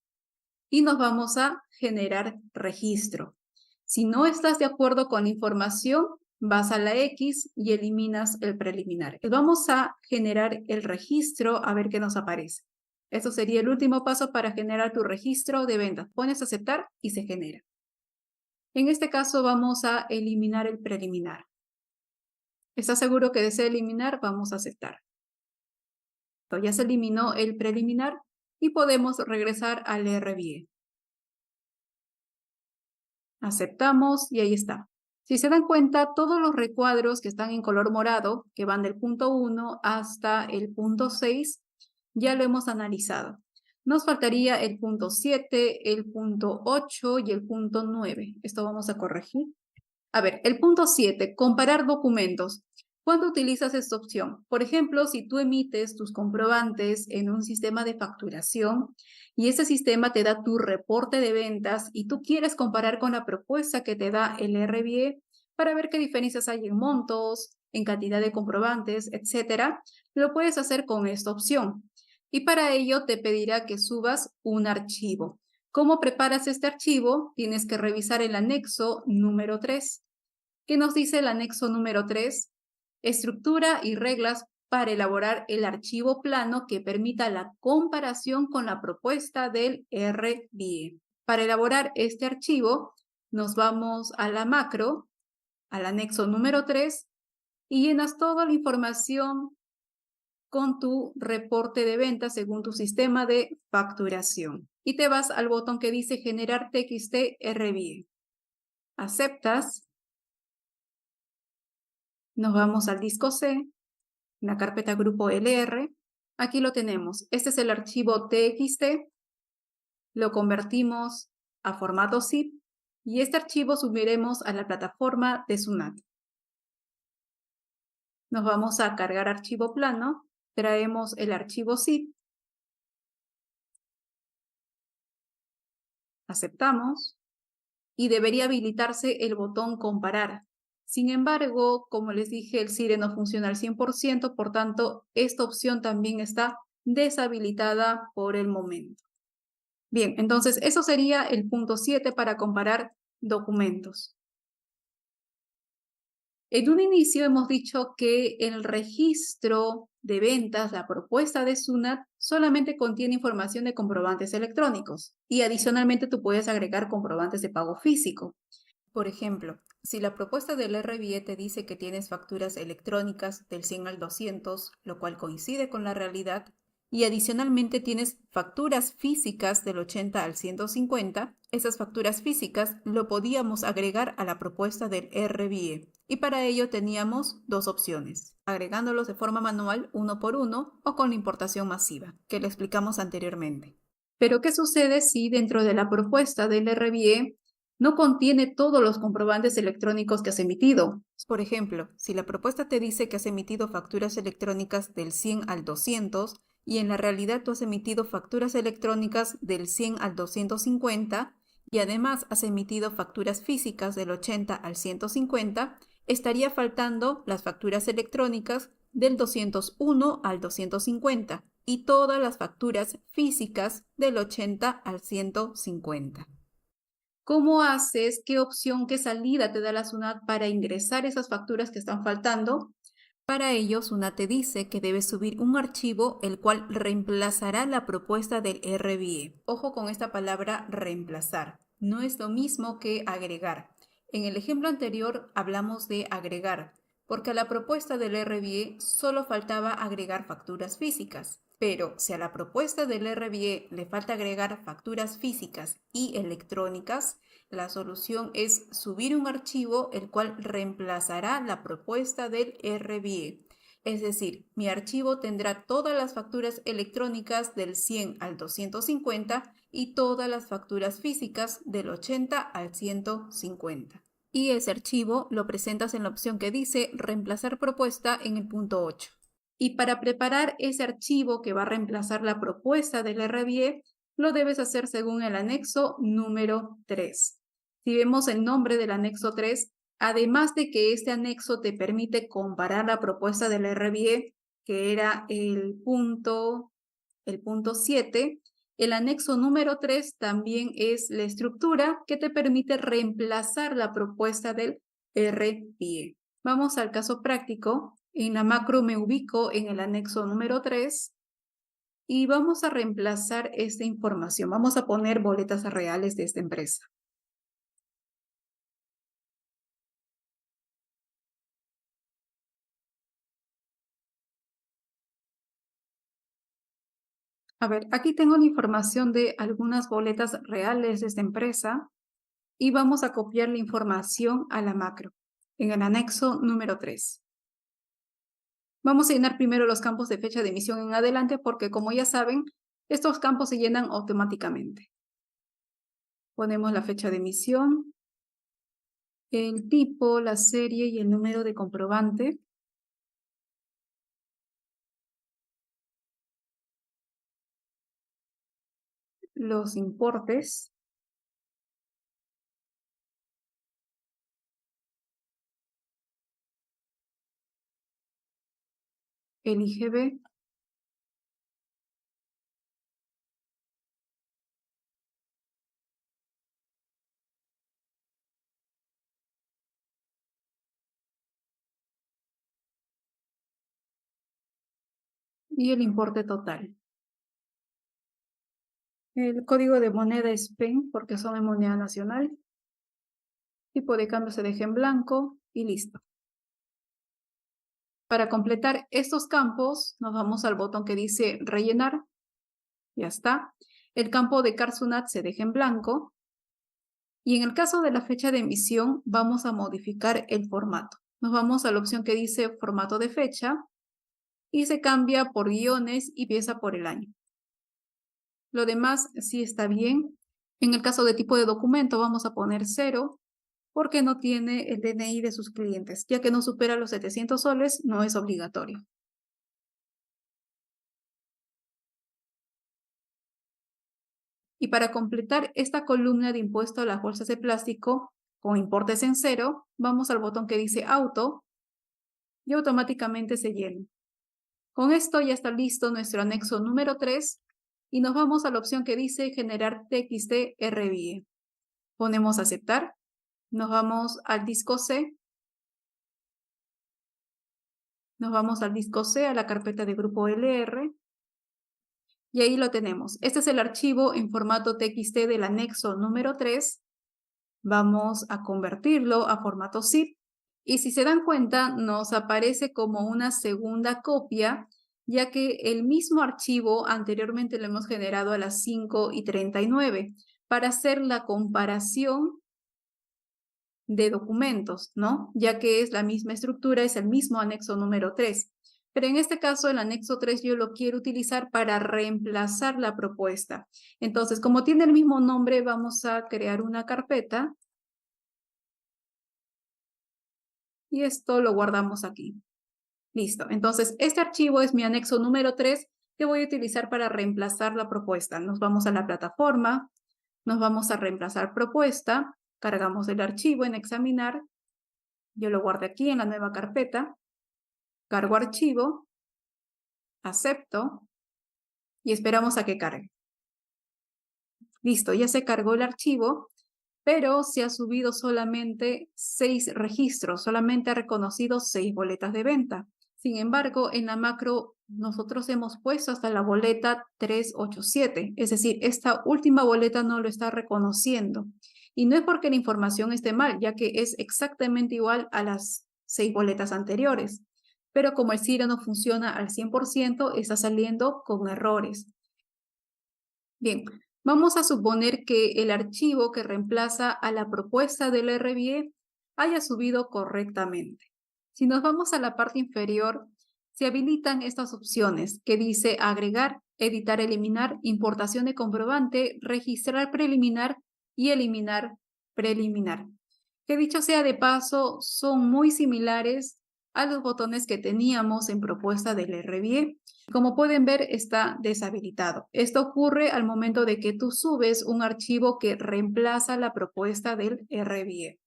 y nos vamos a generar registro. Si no estás de acuerdo con la información, vas a la X y eliminas el preliminar. Vamos a generar el registro a ver qué nos aparece. Esto sería el último paso para generar tu registro de ventas. Pones aceptar y se genera. En este caso vamos a eliminar el preliminar. ¿Estás seguro que desea eliminar? Vamos a aceptar. Entonces ya se eliminó el preliminar y podemos regresar al RBE. Aceptamos y ahí está. Si se dan cuenta, todos los recuadros que están en color morado, que van del punto 1 hasta el punto 6, ya lo hemos analizado. Nos faltaría el punto 7, el punto 8 y el punto 9. Esto vamos a corregir. A ver, el punto 7, comparar documentos. ¿Cuándo utilizas esta opción? Por ejemplo, si tú emites tus comprobantes en un sistema de facturación y ese sistema te da tu reporte de ventas y tú quieres comparar con la propuesta que te da el RBE para ver qué diferencias hay en montos, en cantidad de comprobantes, etcétera, lo puedes hacer con esta opción. Y para ello te pedirá que subas un archivo. ¿Cómo preparas este archivo? Tienes que revisar el anexo número 3. ¿Qué nos dice el anexo número 3? Estructura y reglas para elaborar el archivo plano que permita la comparación con la propuesta del RBE. Para elaborar este archivo, nos vamos a la macro, al anexo número 3, y llenas toda la información con tu reporte de ventas según tu sistema de facturación. Y te vas al botón que dice Generar TXT RBE. Aceptas. Nos vamos al disco C, en la carpeta grupo LR. Aquí lo tenemos. Este es el archivo TXT. Lo convertimos a formato zip y este archivo subiremos a la plataforma de Sunat. Nos vamos a cargar archivo plano. Traemos el archivo zip. Aceptamos. Y debería habilitarse el botón comparar. Sin embargo, como les dije, el CIRE no funciona al 100%, por tanto, esta opción también está deshabilitada por el momento. Bien, entonces eso sería el punto 7 para comparar documentos. En un inicio hemos dicho que el registro de ventas, la propuesta de SUNAT, solamente contiene información de comprobantes electrónicos y adicionalmente tú puedes agregar comprobantes de pago físico. Por ejemplo, si la propuesta del RBE te dice que tienes facturas electrónicas del 100 al 200, lo cual coincide con la realidad, y adicionalmente tienes facturas físicas del 80 al 150, esas facturas físicas lo podíamos agregar a la propuesta del RBE. Y para ello teníamos dos opciones, agregándolos de forma manual uno por uno o con la importación masiva, que le explicamos anteriormente. Pero ¿qué sucede si dentro de la propuesta del RBE no contiene todos los comprobantes electrónicos que has emitido? Por ejemplo, si la propuesta te dice que has emitido facturas electrónicas del 100 al 200 y en la realidad tú has emitido facturas electrónicas del 100 al 250 y además has emitido facturas físicas del 80 al 150, estaría faltando las facturas electrónicas del 201 al 250 y todas las facturas físicas del 80 al 150. ¿Cómo haces? ¿Qué opción, qué salida te da la SUNAT para ingresar esas facturas que están faltando? Para ello, SUNAT te dice que debes subir un archivo el cual reemplazará la propuesta del RBE. Ojo con esta palabra reemplazar. No es lo mismo que agregar. En el ejemplo anterior hablamos de agregar, porque a la propuesta del RBE solo faltaba agregar facturas físicas. Pero si a la propuesta del RBE le falta agregar facturas físicas y electrónicas, la solución es subir un archivo el cual reemplazará la propuesta del RBE. Es decir, mi archivo tendrá todas las facturas electrónicas del 100 al 250 y todas las facturas físicas del 80 al 150. Y ese archivo lo presentas en la opción que dice reemplazar propuesta en el punto 8. Y para preparar ese archivo que va a reemplazar la propuesta del RBE, Lo debes hacer según el anexo número 3. Si vemos el nombre del anexo 3, además de que este anexo te permite comparar la propuesta del RBE, que era el punto 7, el anexo número 3 también es la estructura que te permite reemplazar la propuesta del RBE. Vamos al caso práctico. En la macro me ubico en el anexo número 3 y vamos a reemplazar esta información. Vamos a poner boletas reales de esta empresa. A ver, aquí tengo la información de algunas boletas reales de esta empresa y vamos a copiar la información a la macro en el anexo número 3. Vamos a llenar primero los campos de fecha de emisión en adelante porque, como ya saben, estos campos se llenan automáticamente. Ponemos la fecha de emisión, el tipo, la serie y el número de comprobante. Los importes. El IGB. Y el importe total. El código de moneda es PEN porque son de moneda nacional. Tipo de cambio se deja en blanco y listo. Para completar estos campos, nos vamos al botón que dice rellenar. Ya está. El campo de CARSUNAT se deja en blanco. Y en el caso de la fecha de emisión, vamos a modificar el formato. Nos vamos a la opción que dice formato de fecha y se cambia por guiones y empieza por el año. Lo demás sí está bien. En el caso de tipo de documento vamos a poner 0 porque no tiene el DNI de sus clientes. Ya que no supera los 700 soles, no es obligatorio. Y para completar esta columna de impuesto a las bolsas de plástico con importes en 0, vamos al botón que dice auto y automáticamente se llena. Con esto ya está listo nuestro anexo número 3 y nos vamos a la opción que dice generar TXT RBE. Ponemos aceptar, nos vamos al disco C, a la carpeta de grupo LR y ahí lo tenemos. Este es el archivo en formato TXT del anexo número 3. Vamos a convertirlo a formato zip y si se dan cuenta nos aparece como una segunda copia, ya que el mismo archivo anteriormente lo hemos generado a las 5:39 para hacer la comparación de documentos, ¿no? Ya que es la misma estructura, es el mismo anexo número 3. Pero en este caso el anexo 3 yo lo quiero utilizar para reemplazar la propuesta. Entonces, como tiene el mismo nombre, vamos a crear una carpeta y esto lo guardamos aquí. Listo. Entonces, este archivo es mi anexo número 3 que voy a utilizar para reemplazar la propuesta. Nos vamos a la plataforma, nos vamos a reemplazar propuesta, cargamos el archivo en examinar, yo lo guardo aquí en la nueva carpeta, cargo archivo, acepto y esperamos a que cargue. Listo, ya se cargó el archivo, pero se ha subido solamente 6 registros, solamente ha reconocido 6 boletas de venta. Sin embargo, en la macro nosotros hemos puesto hasta la boleta 387, es decir, esta última boleta no lo está reconociendo. Y no es porque la información esté mal, ya que es exactamente igual a las 6 boletas anteriores. Pero como el Ciro no funciona al 100%, está saliendo con errores. Bien, vamos a suponer que el archivo que reemplaza a la propuesta del RBE haya subido correctamente. Si nos vamos a la parte inferior, se habilitan estas opciones que dice agregar, editar, eliminar, importación de comprobante, registrar preliminar y eliminar preliminar. Que dicho sea de paso, son muy similares a los botones que teníamos en propuesta del RBE. Como pueden ver, está deshabilitado. Esto ocurre al momento de que tú subes un archivo que reemplaza la propuesta del RBE.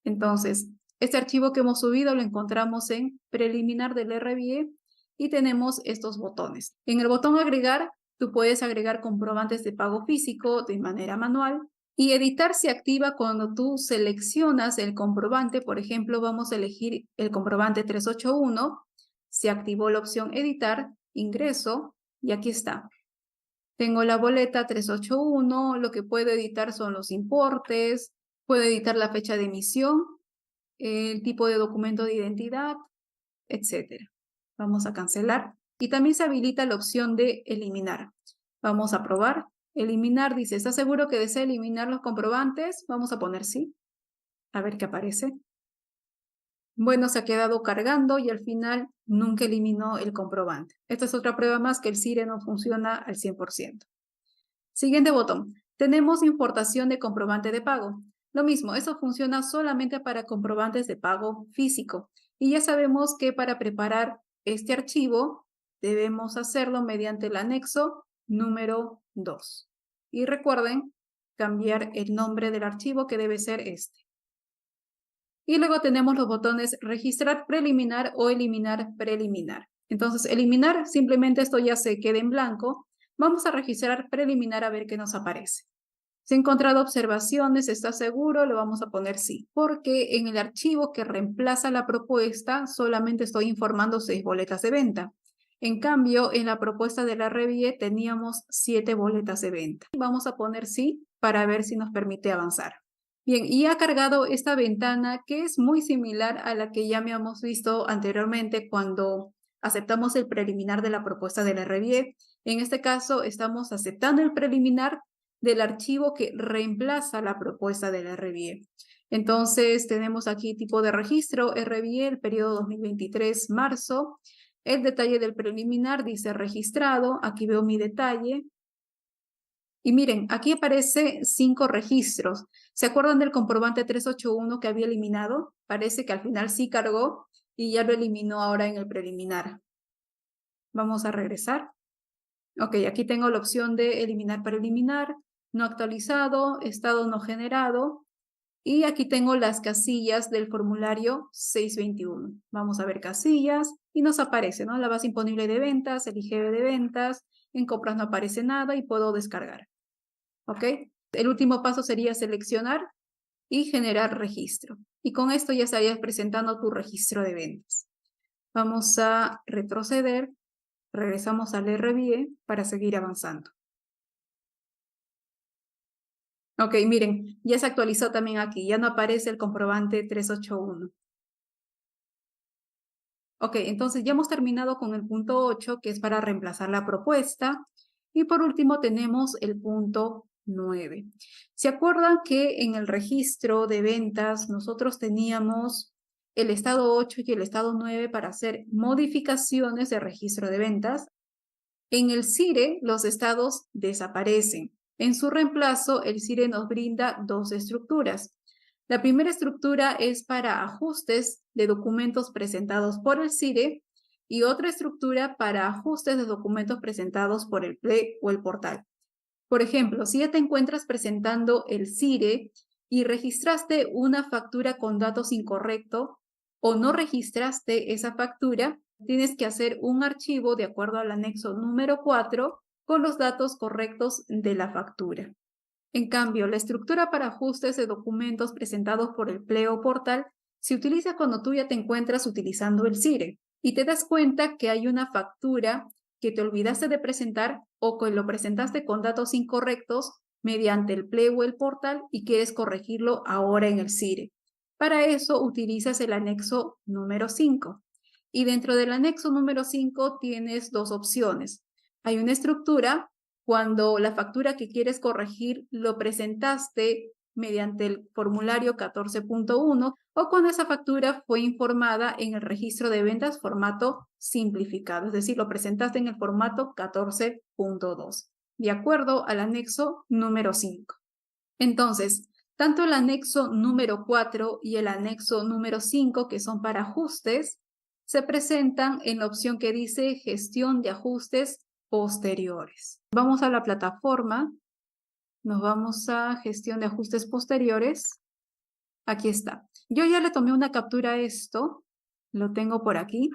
Entonces, este archivo que hemos subido lo encontramos en preliminar del RBE y tenemos estos botones. En el botón agregar, tú puedes agregar comprobantes de pago físico de manera manual y editar se activa cuando tú seleccionas el comprobante. Por ejemplo, vamos a elegir el comprobante 381. Se activó la opción editar, ingreso y aquí está. Tengo la boleta 381, lo que puedo editar son los importes, puedo editar la fecha de emisión, el tipo de documento de identidad, etc. Vamos a cancelar. Y también se habilita la opción de eliminar. Vamos a probar. Eliminar dice, ¿está seguro que desea eliminar los comprobantes? Vamos a poner sí. A ver qué aparece. Bueno, se ha quedado cargando y al final nunca eliminó el comprobante. Esta es otra prueba más que el CIRE no funciona al 100%. Siguiente botón. Tenemos importación de comprobante de pago. Lo mismo, eso funciona solamente para comprobantes de pago físico. Y ya sabemos que para preparar este archivo debemos hacerlo mediante el anexo número 2. Y recuerden cambiar el nombre del archivo, que debe ser este. Y luego tenemos los botones registrar preliminar o eliminar preliminar. Entonces, eliminar, simplemente esto ya se queda en blanco. Vamos a registrar preliminar a ver qué nos aparece. Si ha encontrado observaciones, ¿está seguro? Le vamos a poner sí, porque en el archivo que reemplaza la propuesta solamente estoy informando 6 boletas de venta. En cambio, en la propuesta de la RBE teníamos 7 boletas de venta. Vamos a poner sí para ver si nos permite avanzar. Bien, y ha cargado esta ventana que es muy similar a la que ya habíamos visto anteriormente cuando aceptamos el preliminar de la propuesta de la RBE. En este caso, estamos aceptando el preliminar del archivo que reemplaza la propuesta del RBE. Entonces, tenemos aquí tipo de registro, RBE, el periodo 2023, marzo. El detalle del preliminar dice registrado. Aquí veo mi detalle. Y miren, aquí aparece 5 registros. ¿Se acuerdan del comprobante 381 que había eliminado? Parece que al final sí cargó y ya lo eliminó ahora en el preliminar. Vamos a regresar. Ok, aquí tengo la opción de eliminar preliminar, no actualizado, estado no generado. Y aquí tengo las casillas del formulario 621. Vamos a ver casillas y nos aparece, ¿no? La base imponible de ventas, el IGB de ventas, en compras no aparece nada y puedo descargar. ¿Ok? El último paso sería seleccionar y generar registro. Y con esto ya estarías presentando tu registro de ventas. Vamos a retroceder, regresamos al RBE para seguir avanzando. Ok, miren, ya se actualizó también aquí, ya no aparece el comprobante 381. Ok, entonces ya hemos terminado con el punto 8, que es para reemplazar la propuesta. Y por último tenemos el punto 9. ¿Se acuerdan que en el registro de ventas nosotros teníamos el estado 8 y el estado 9 para hacer modificaciones de registro de ventas? En el CIRE los estados desaparecen. En su reemplazo, el CIRE nos brinda 2 estructuras. La primera estructura es para ajustes de documentos presentados por el CIRE y otra estructura para ajustes de documentos presentados por el PLE o el portal. Por ejemplo, si ya te encuentras presentando el CIRE y registraste una factura con datos incorrectos o no registraste esa factura, tienes que hacer un archivo de acuerdo al anexo número 4 con los datos correctos de la factura. En cambio, la estructura para ajustes de documentos presentados por el PLE o portal se utiliza cuando tú ya te encuentras utilizando el CIRE y te das cuenta que hay una factura que te olvidaste de presentar o que lo presentaste con datos incorrectos mediante el PLE o el portal y quieres corregirlo ahora en el CIRE. Para eso utilizas el anexo número 5. Y dentro del anexo número 5 tienes 2 opciones. Hay una estructura cuando la factura que quieres corregir lo presentaste mediante el formulario 14.1 o cuando esa factura fue informada en el registro de ventas formato simplificado, es decir, lo presentaste en el formato 14.2, de acuerdo al anexo número 5. Entonces, tanto el anexo número 4 y el anexo número 5, que son para ajustes, se presentan en la opción que dice gestión de ajustes posteriores. Vamos a la plataforma, nos vamos a gestión de ajustes posteriores. Aquí está. Yo ya le tomé una captura a esto, lo tengo por aquí.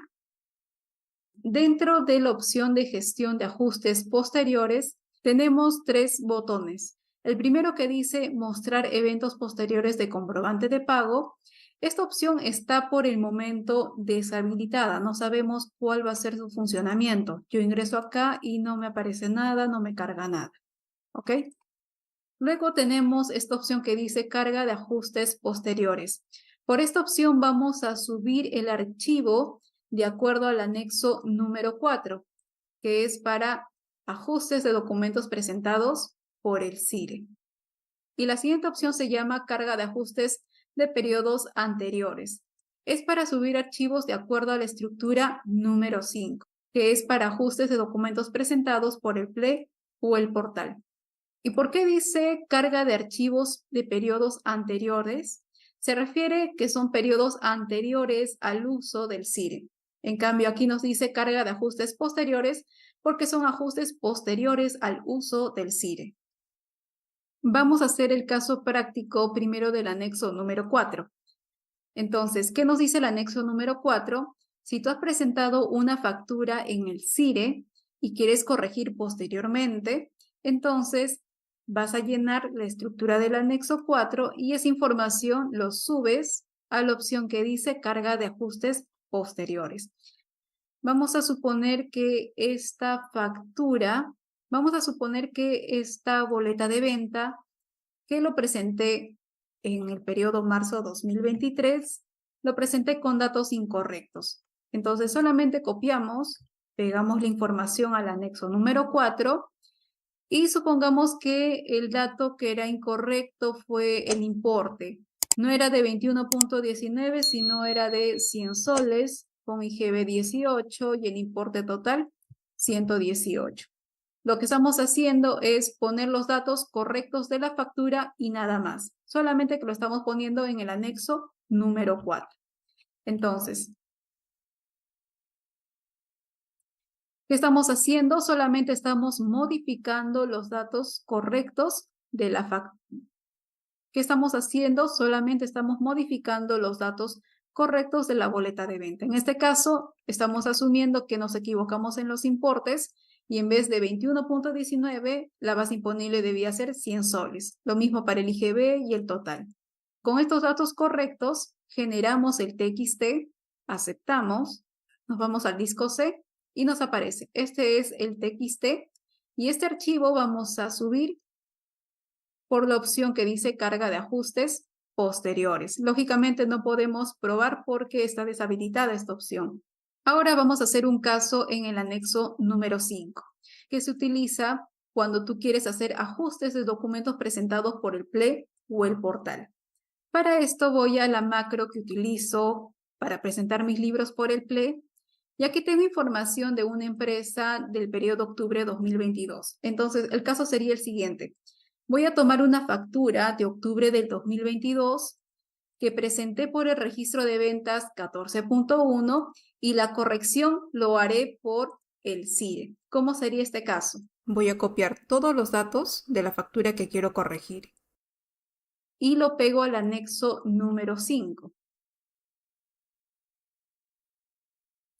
Dentro de la opción de gestión de ajustes posteriores, tenemos 3 botones. El primero que dice mostrar eventos posteriores de comprobante de pago. Esta opción está por el momento deshabilitada. No sabemos cuál va a ser su funcionamiento. Yo ingreso acá y no me aparece nada, no me carga nada. ¿Ok? Luego tenemos esta opción que dice carga de ajustes posteriores. Por esta opción vamos a subir el archivo de acuerdo al anexo número 4, que es para ajustes de documentos presentados por el CIRE. Y la siguiente opción se llama carga de ajustes de periodos anteriores. Es para subir archivos de acuerdo a la estructura número 5, que es para ajustes de documentos presentados por el PLE o el portal. ¿Y por qué dice carga de archivos de periodos anteriores? Se refiere que son periodos anteriores al uso del CIRE. En cambio, aquí nos dice carga de ajustes posteriores porque son ajustes posteriores al uso del CIRE. Vamos a hacer el caso práctico primero del anexo número 4. Entonces, ¿qué nos dice el anexo número 4? Si tú has presentado una factura en el CIRE y quieres corregir posteriormente, entonces vas a llenar la estructura del anexo 4 y esa información lo subes a la opción que dice carga de ajustes posteriores. Vamos a suponer que esta factura, vamos a suponer que esta boleta de venta que lo presenté en el periodo marzo 2023, lo presenté con datos incorrectos. Entonces solamente copiamos, pegamos la información al anexo número 4 y supongamos que el dato que era incorrecto fue el importe. No era de 21.19, sino era de 100 soles con IGB 18 y el importe total 118. Lo que estamos haciendo es poner los datos correctos de la factura y nada más. Solamente que lo estamos poniendo en el anexo número 4. Entonces, ¿qué estamos haciendo? Solamente estamos modificando los datos correctos de la factura. ¿Qué estamos haciendo? Solamente estamos modificando los datos correctos de la boleta de venta. En este caso, estamos asumiendo que nos equivocamos en los importes y en vez de 21.19, la base imponible debía ser 100 soles. Lo mismo para el IGB y el total. Con estos datos correctos, generamos el TXT, aceptamos, nos vamos al disco C y nos aparece. Este es el TXT y este archivo vamos a subir por la opción que dice carga de ajustes posteriores. Lógicamente no podemos probar porque está deshabilitada esta opción. Ahora vamos a hacer un caso en el anexo número 5, que se utiliza cuando tú quieres hacer ajustes de documentos presentados por el PLE o el portal. Para esto voy a la macro que utilizo para presentar mis libros por el PLE y aquí tengo información de una empresa del periodo octubre 2022. Entonces, el caso sería el siguiente. Voy a tomar una factura de octubre del 2022 que presenté por el registro de ventas 14.1 y la corrección lo haré por el CIRE. ¿Cómo sería este caso? Voy a copiar todos los datos de la factura que quiero corregir y lo pego al anexo número 5.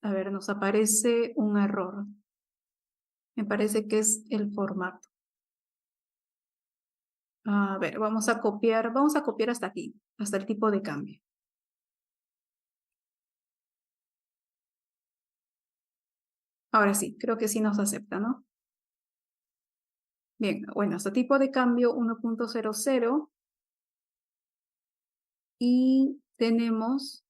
A ver, nos aparece un error. Me parece que es el formato. A ver, vamos a copiar hasta aquí, hasta el tipo de cambio. Ahora sí, creo que sí nos acepta, ¿no? Bien, bueno, hasta tipo de cambio 1.00 y tenemos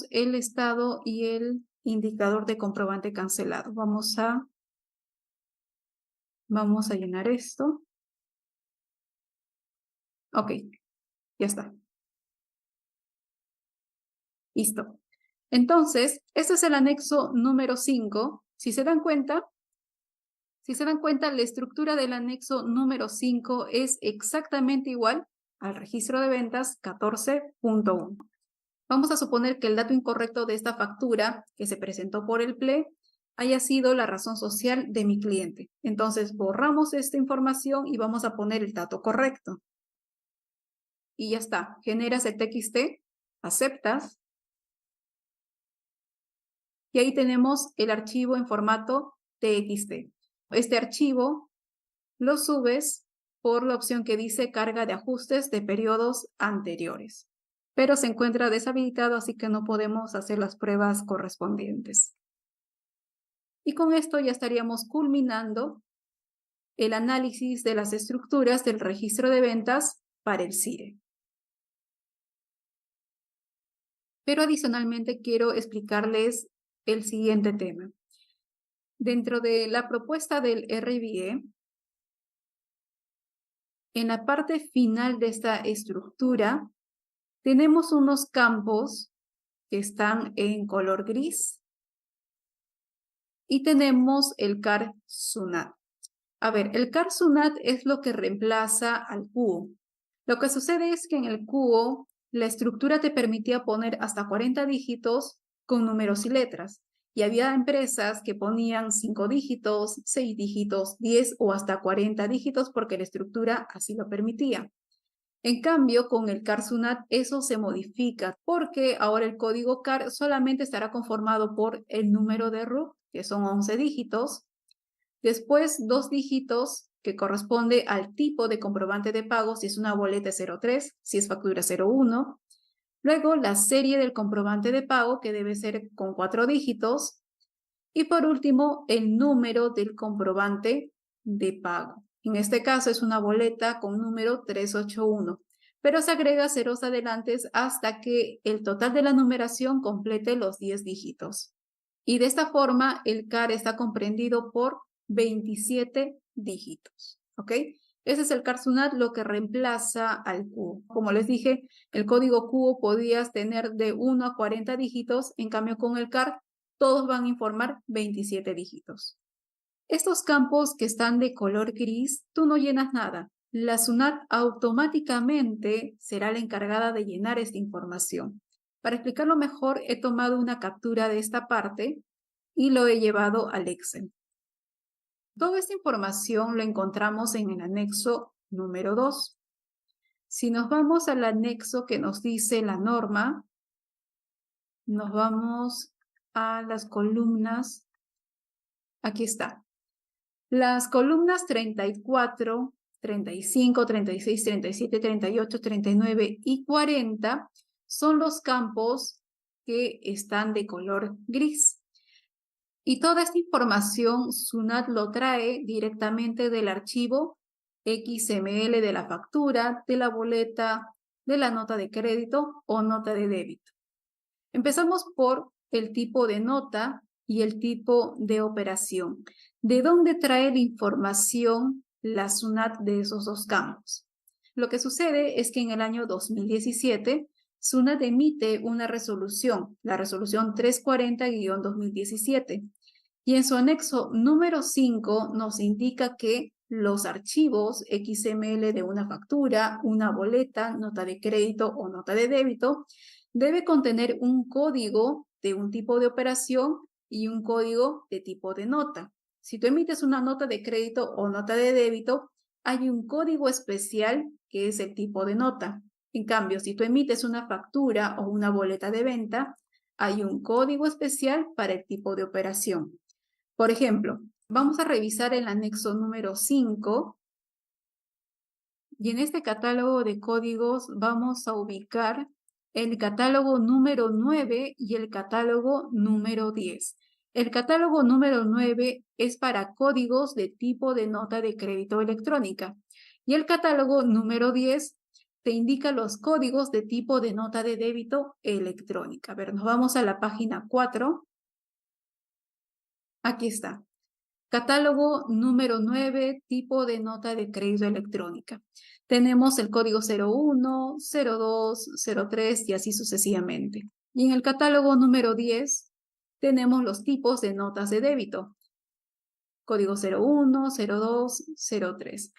el estado y el indicador de comprobante cancelado. Vamos a llenar esto. Ok, ya está. Listo. Entonces, este es el anexo número 5. Si se dan cuenta, la estructura del anexo número 5 es exactamente igual al registro de ventas 14.1. Vamos a suponer que el dato incorrecto de esta factura que se presentó por el PLE haya sido la razón social de mi cliente. Entonces borramos esta información y vamos a poner el dato correcto. Y ya está, generas el TXT, aceptas, y ahí tenemos el archivo en formato TXT. Este archivo lo subes por la opción que dice carga de ajustes de periodos anteriores, pero se encuentra deshabilitado, así que no podemos hacer las pruebas correspondientes. Y con esto ya estaríamos culminando el análisis de las estructuras del registro de ventas para el CIRE. Pero adicionalmente quiero explicarles el siguiente tema. Dentro de la propuesta del RBE, en la parte final de esta estructura, tenemos unos campos que están en color gris y tenemos el CAR SUNAT. A ver, el CAR SUNAT es lo que reemplaza al CUO. Lo que sucede es que en el CUO la estructura te permitía poner hasta 40 dígitos con números y letras. Y había empresas que ponían 5 dígitos, 6 dígitos, 10 o hasta 40 dígitos porque la estructura así lo permitía. En cambio, con el CAR SUNAT eso se modifica porque ahora el código CAR solamente estará conformado por el número de RUC, que son 11 dígitos, después 2 dígitos que corresponde al tipo de comprobante de pago, si es una boleta 03, si es factura 01, luego la serie del comprobante de pago, que debe ser con 4 dígitos, y por último el número del comprobante de pago. En este caso es una boleta con número 381, pero se agrega ceros adelantes hasta que el total de la numeración complete los 10 dígitos. Y de esta forma el CAR está comprendido por 27 dígitos, ¿ok? Ese es el CAR SUNAT, lo que reemplaza al CUO. Como les dije, el código CUO podías tener de 1 a 40 dígitos, en cambio con el CAR todos van a informar 27 dígitos. Estos campos que están de color gris, tú no llenas nada. La SUNAT automáticamente será la encargada de llenar esta información. Para explicarlo mejor, he tomado una captura de esta parte y lo he llevado al Excel. Toda esta información lo encontramos en el anexo número 2. Si nos vamos al anexo que nos dice la norma, nos vamos a las columnas. Aquí está. Las columnas 34, 35, 36, 37, 38, 39 y 40 son los campos que están de color gris. Y toda esta información SUNAT lo trae directamente del archivo XML de la factura, de la boleta, de la nota de crédito o nota de débito. Empezamos por el tipo de nota y el tipo de operación. ¿De dónde trae la información la SUNAT de esos dos campos? Lo que sucede es que en el año 2017, SUNAT emite una resolución, la resolución 340-2017, y en su anexo número 5 nos indica que los archivos XML de una factura, una boleta, nota de crédito o nota de débito debe contener un código de un tipo de operación y un código de tipo de nota. Si tú emites una nota de crédito o nota de débito, hay un código especial que es el tipo de nota. En cambio, si tú emites una factura o una boleta de venta, hay un código especial para el tipo de operación. Por ejemplo, vamos a revisar el anexo número 5 y en este catálogo de códigos vamos a ubicar el catálogo número 9 y el catálogo número 10. El catálogo número 9 es para códigos de tipo de nota de crédito electrónica y el catálogo número 10 te indica los códigos de tipo de nota de débito electrónica. A ver, nos vamos a la página 4. Aquí está. Catálogo número 9, tipo de nota de crédito electrónica. Tenemos el código 01, 02, 03 y así sucesivamente. Y en el catálogo número 10 tenemos los tipos de notas de débito. Código 01, 02, 03.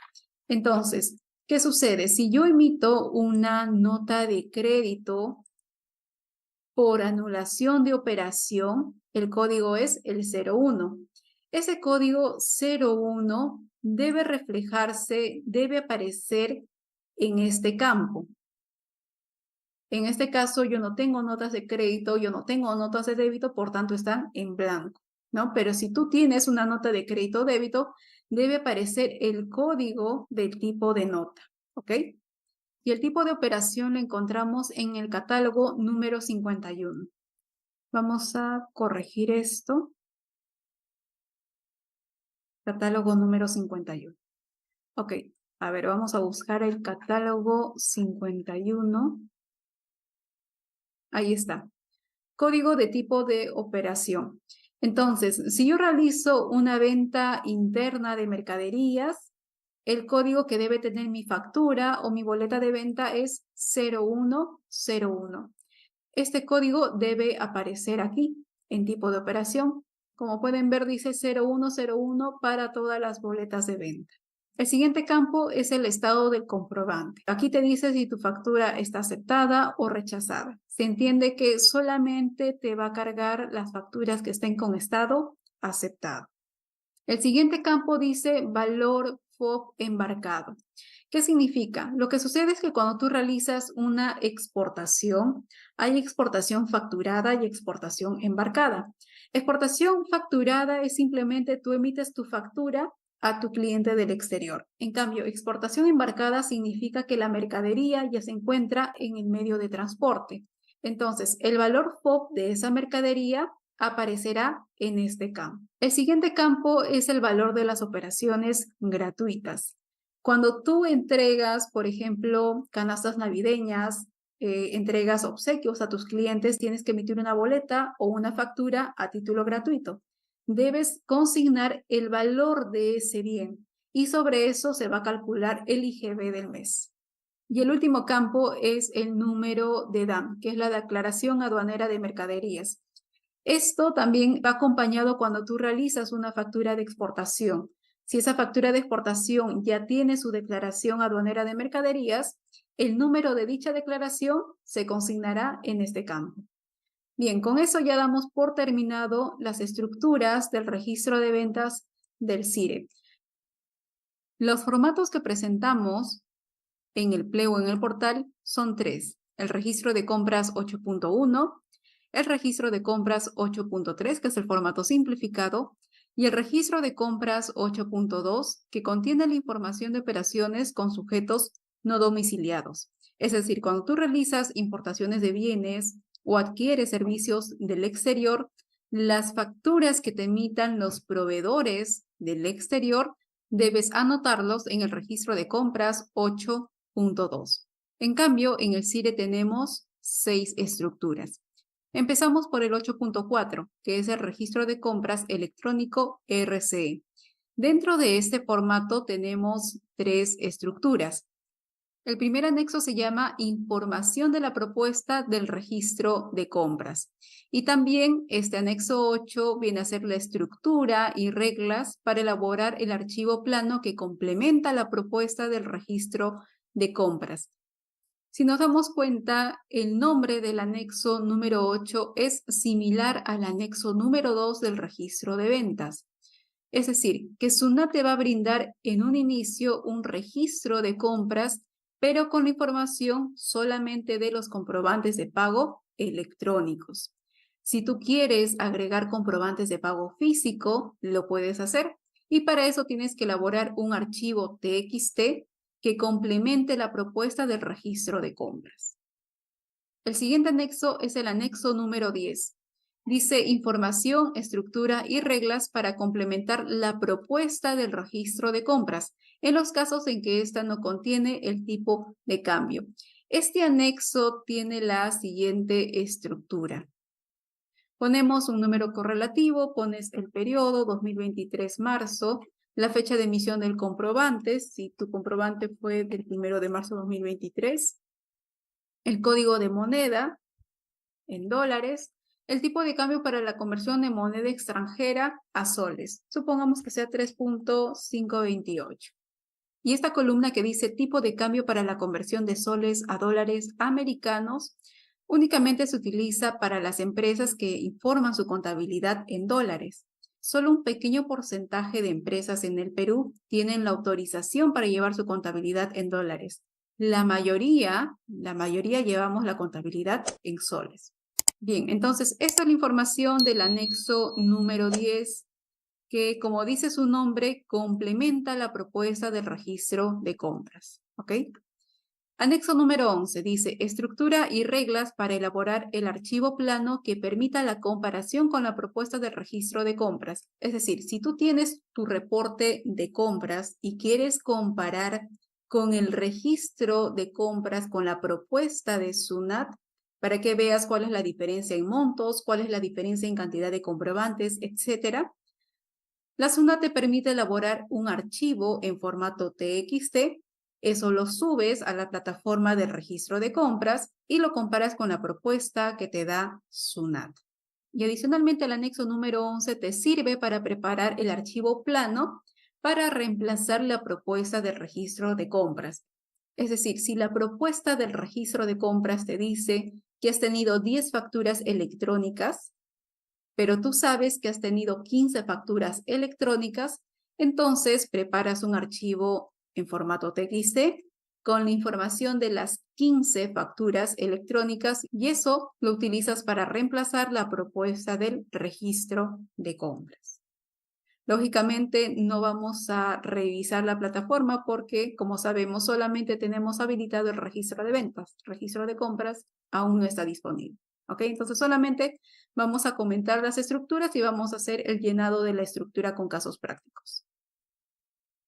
Entonces, ¿qué sucede? Si yo emito una nota de crédito Por anulación de operación, el código es el 01. Ese código 01 debe reflejarse, debe aparecer en este campo. En este caso, yo no tengo notas de crédito, yo no tengo notas de débito, por tanto están en blanco, ¿no? Pero si tú tienes una nota de crédito o débito, debe aparecer el código del tipo de nota, ¿ok? Y el tipo de operación lo encontramos en el catálogo número 51. Vamos a corregir esto. Catálogo número 51. Ok, a ver, vamos a buscar el catálogo 51. Ahí está. Código de tipo de operación. Entonces, si yo realizo una venta interna de mercaderías, el código que debe tener mi factura o mi boleta de venta es 0101. Este código debe aparecer aquí en tipo de operación. Como pueden ver, dice 0101 para todas las boletas de venta. El siguiente campo es el estado del comprobante. Aquí te dice si tu factura está aceptada o rechazada. Se entiende que solamente te va a cargar las facturas que estén con estado aceptado. El siguiente campo dice valor FOB embarcado. ¿Qué significa? Lo que sucede es que cuando tú realizas una exportación, hay exportación facturada y exportación embarcada. Exportación facturada es simplemente tú emites tu factura a tu cliente del exterior. En cambio, exportación embarcada significa que la mercadería ya se encuentra en el medio de transporte. Entonces, el valor FOB de esa mercadería aparecerá en este campo. El siguiente campo es el valor de las operaciones gratuitas. Cuando tú entregas, por ejemplo, canastas navideñas, entregas obsequios a tus clientes, tienes que emitir una boleta o una factura a título gratuito. Debes consignar el valor de ese bien y sobre eso se va a calcular el IGB del mes. Y el último campo es el número de DAM, que es la Declaración Aduanera de Mercaderías. Esto también va acompañado cuando tú realizas una factura de exportación. Si esa factura de exportación ya tiene su declaración aduanera de mercaderías, el número de dicha declaración se consignará en este campo. Bien, con eso ya damos por terminado las estructuras del registro de ventas del CIRE. Los formatos que presentamos en el Pleo o en el portal son tres: el registro de compras 8.1, el registro de compras 8.3, que es el formato simplificado, y el registro de compras 8.2, que contiene la información de operaciones con sujetos no domiciliados. Es decir, cuando tú realizas importaciones de bienes o adquieres servicios del exterior, las facturas que te emitan los proveedores del exterior debes anotarlos en el registro de compras 8.2. En cambio, en el CIRE tenemos 6 estructuras. Empezamos por el 8.4, que es el registro de compras electrónico RCE. Dentro de este formato tenemos 3 estructuras. El primer anexo se llama Información de la propuesta del registro de compras. Y también este anexo 8 viene a ser la estructura y reglas para elaborar el archivo plano que complementa la propuesta del registro de compras. Si nos damos cuenta, el nombre del anexo número 8 es similar al anexo número 2 del registro de ventas. Es decir, que SUNAT te va a brindar en un inicio un registro de compras, pero con la información solamente de los comprobantes de pago electrónicos. Si tú quieres agregar comprobantes de pago físico, lo puedes hacer. Y para eso tienes que elaborar un archivo TXT que complemente la propuesta del registro de compras. El siguiente anexo es el anexo número 10. Dice información, estructura y reglas para complementar la propuesta del registro de compras en los casos en que ésta no contiene el tipo de cambio. Este anexo tiene la siguiente estructura. Ponemos un número correlativo, pones el periodo 2023 marzo, la fecha de emisión del comprobante, si tu comprobante fue del 1 de marzo de 2023, el código de moneda en dólares, el tipo de cambio para la conversión de moneda extranjera a soles. Supongamos que sea 3.528. Y esta columna que dice tipo de cambio para la conversión de soles a dólares americanos, Únicamente se utiliza para las empresas que informan su contabilidad en dólares. Solo un pequeño porcentaje de empresas en el Perú tienen la autorización para llevar su contabilidad en dólares. La mayoría llevamos la contabilidad en soles. Bien, entonces esta es la información del anexo número 10 que, como dice su nombre, complementa la propuesta del registro de compras. ¿Ok? Anexo número 11 dice estructura y reglas para elaborar el archivo plano que permita la comparación con la propuesta del registro de compras. Es decir, si tú tienes tu reporte de compras y quieres comparar con el registro de compras, con la propuesta de SUNAT, para que veas cuál es la diferencia en montos, cuál es la diferencia en cantidad de comprobantes, etcétera, la SUNAT te permite elaborar un archivo en formato TXT. Eso lo subes a la plataforma del registro de compras y lo comparas con la propuesta que te da SUNAT. Y adicionalmente el anexo número 11 te sirve para preparar el archivo plano para reemplazar la propuesta del registro de compras. Es decir, si la propuesta del registro de compras te dice que has tenido 10 facturas electrónicas, pero tú sabes que has tenido 15 facturas electrónicas, entonces preparas un archivo en formato TXT con la información de las 15 facturas electrónicas y eso lo utilizas para reemplazar la propuesta del registro de compras. Lógicamente no vamos a revisar la plataforma porque, como sabemos, solamente tenemos habilitado el registro de ventas. El registro de compras aún no está disponible. ¿Ok? Entonces solamente vamos a comentar las estructuras y vamos a hacer el llenado de la estructura con casos prácticos.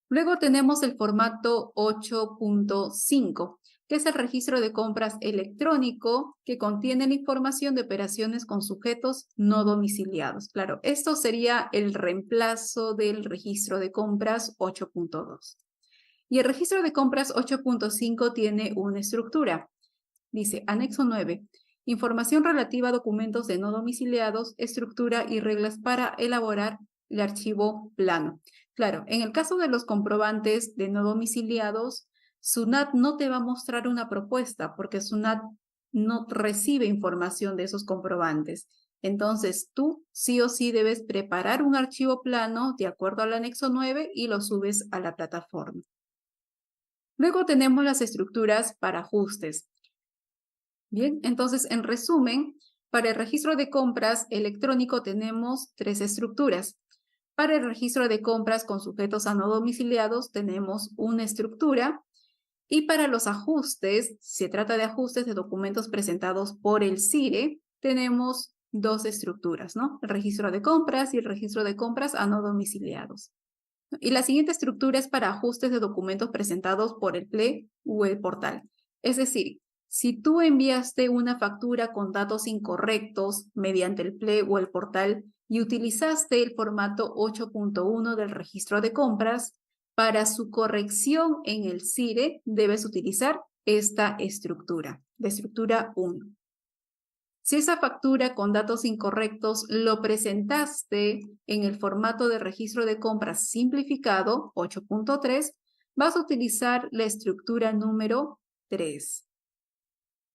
Luego tenemos el formato 8.5, que es el registro de compras electrónico que contiene la información de operaciones con sujetos no domiciliados. Claro, esto sería el reemplazo del registro de compras 8.2. Y el registro de compras 8.5 tiene una estructura. Dice, anexo 9, información relativa a documentos de no domiciliados, estructura y reglas para elaborar el archivo plano. Claro, en el caso de los comprobantes de no domiciliados, SUNAT no te va a mostrar una propuesta porque SUNAT no recibe información de esos comprobantes. Entonces, tú sí o sí debes preparar un archivo plano de acuerdo al anexo 9 y lo subes a la plataforma. Luego tenemos las estructuras para ajustes. Bien, entonces, en resumen, para el registro de compras electrónico tenemos 3 estructuras. Para el registro de compras con sujetos a no domiciliados tenemos una estructura. Y para los ajustes, si se trata de ajustes de documentos presentados por el CIRE, tenemos 2 estructuras, ¿no? El registro de compras y el registro de compras a no domiciliados. Y la siguiente estructura es para ajustes de documentos presentados por el PLE o el portal. Es decir, si tú enviaste una factura con datos incorrectos mediante el PLE o el portal y utilizaste el formato 8.1 del registro de compras, para su corrección en el CIRE debes utilizar esta estructura, la estructura 1. Si esa factura con datos incorrectos lo presentaste en el formato de registro de compras simplificado 8.3, vas a utilizar la estructura número 3.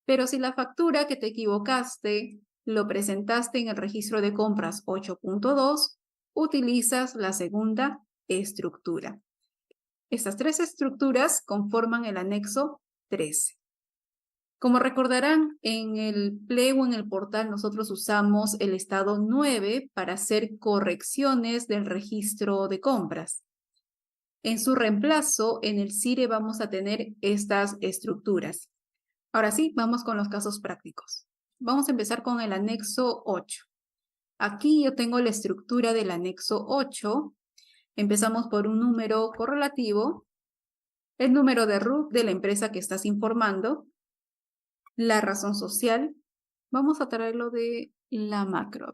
Pero si la factura que te equivocaste lo presentaste en el registro de compras 8.2, utilizas la segunda estructura. Estas 3 estructuras conforman el anexo 13. Como recordarán, en el PLE o en el portal nosotros usamos el estado 9 para hacer correcciones del registro de compras. En su reemplazo, en el CIRE vamos a tener estas estructuras. Ahora sí, vamos con los casos prácticos. Vamos a empezar con el anexo 8. Aquí yo tengo la estructura del anexo 8. Empezamos por un número correlativo, el número de RUC de la empresa que estás informando, la razón social. Vamos a traerlo de la macro.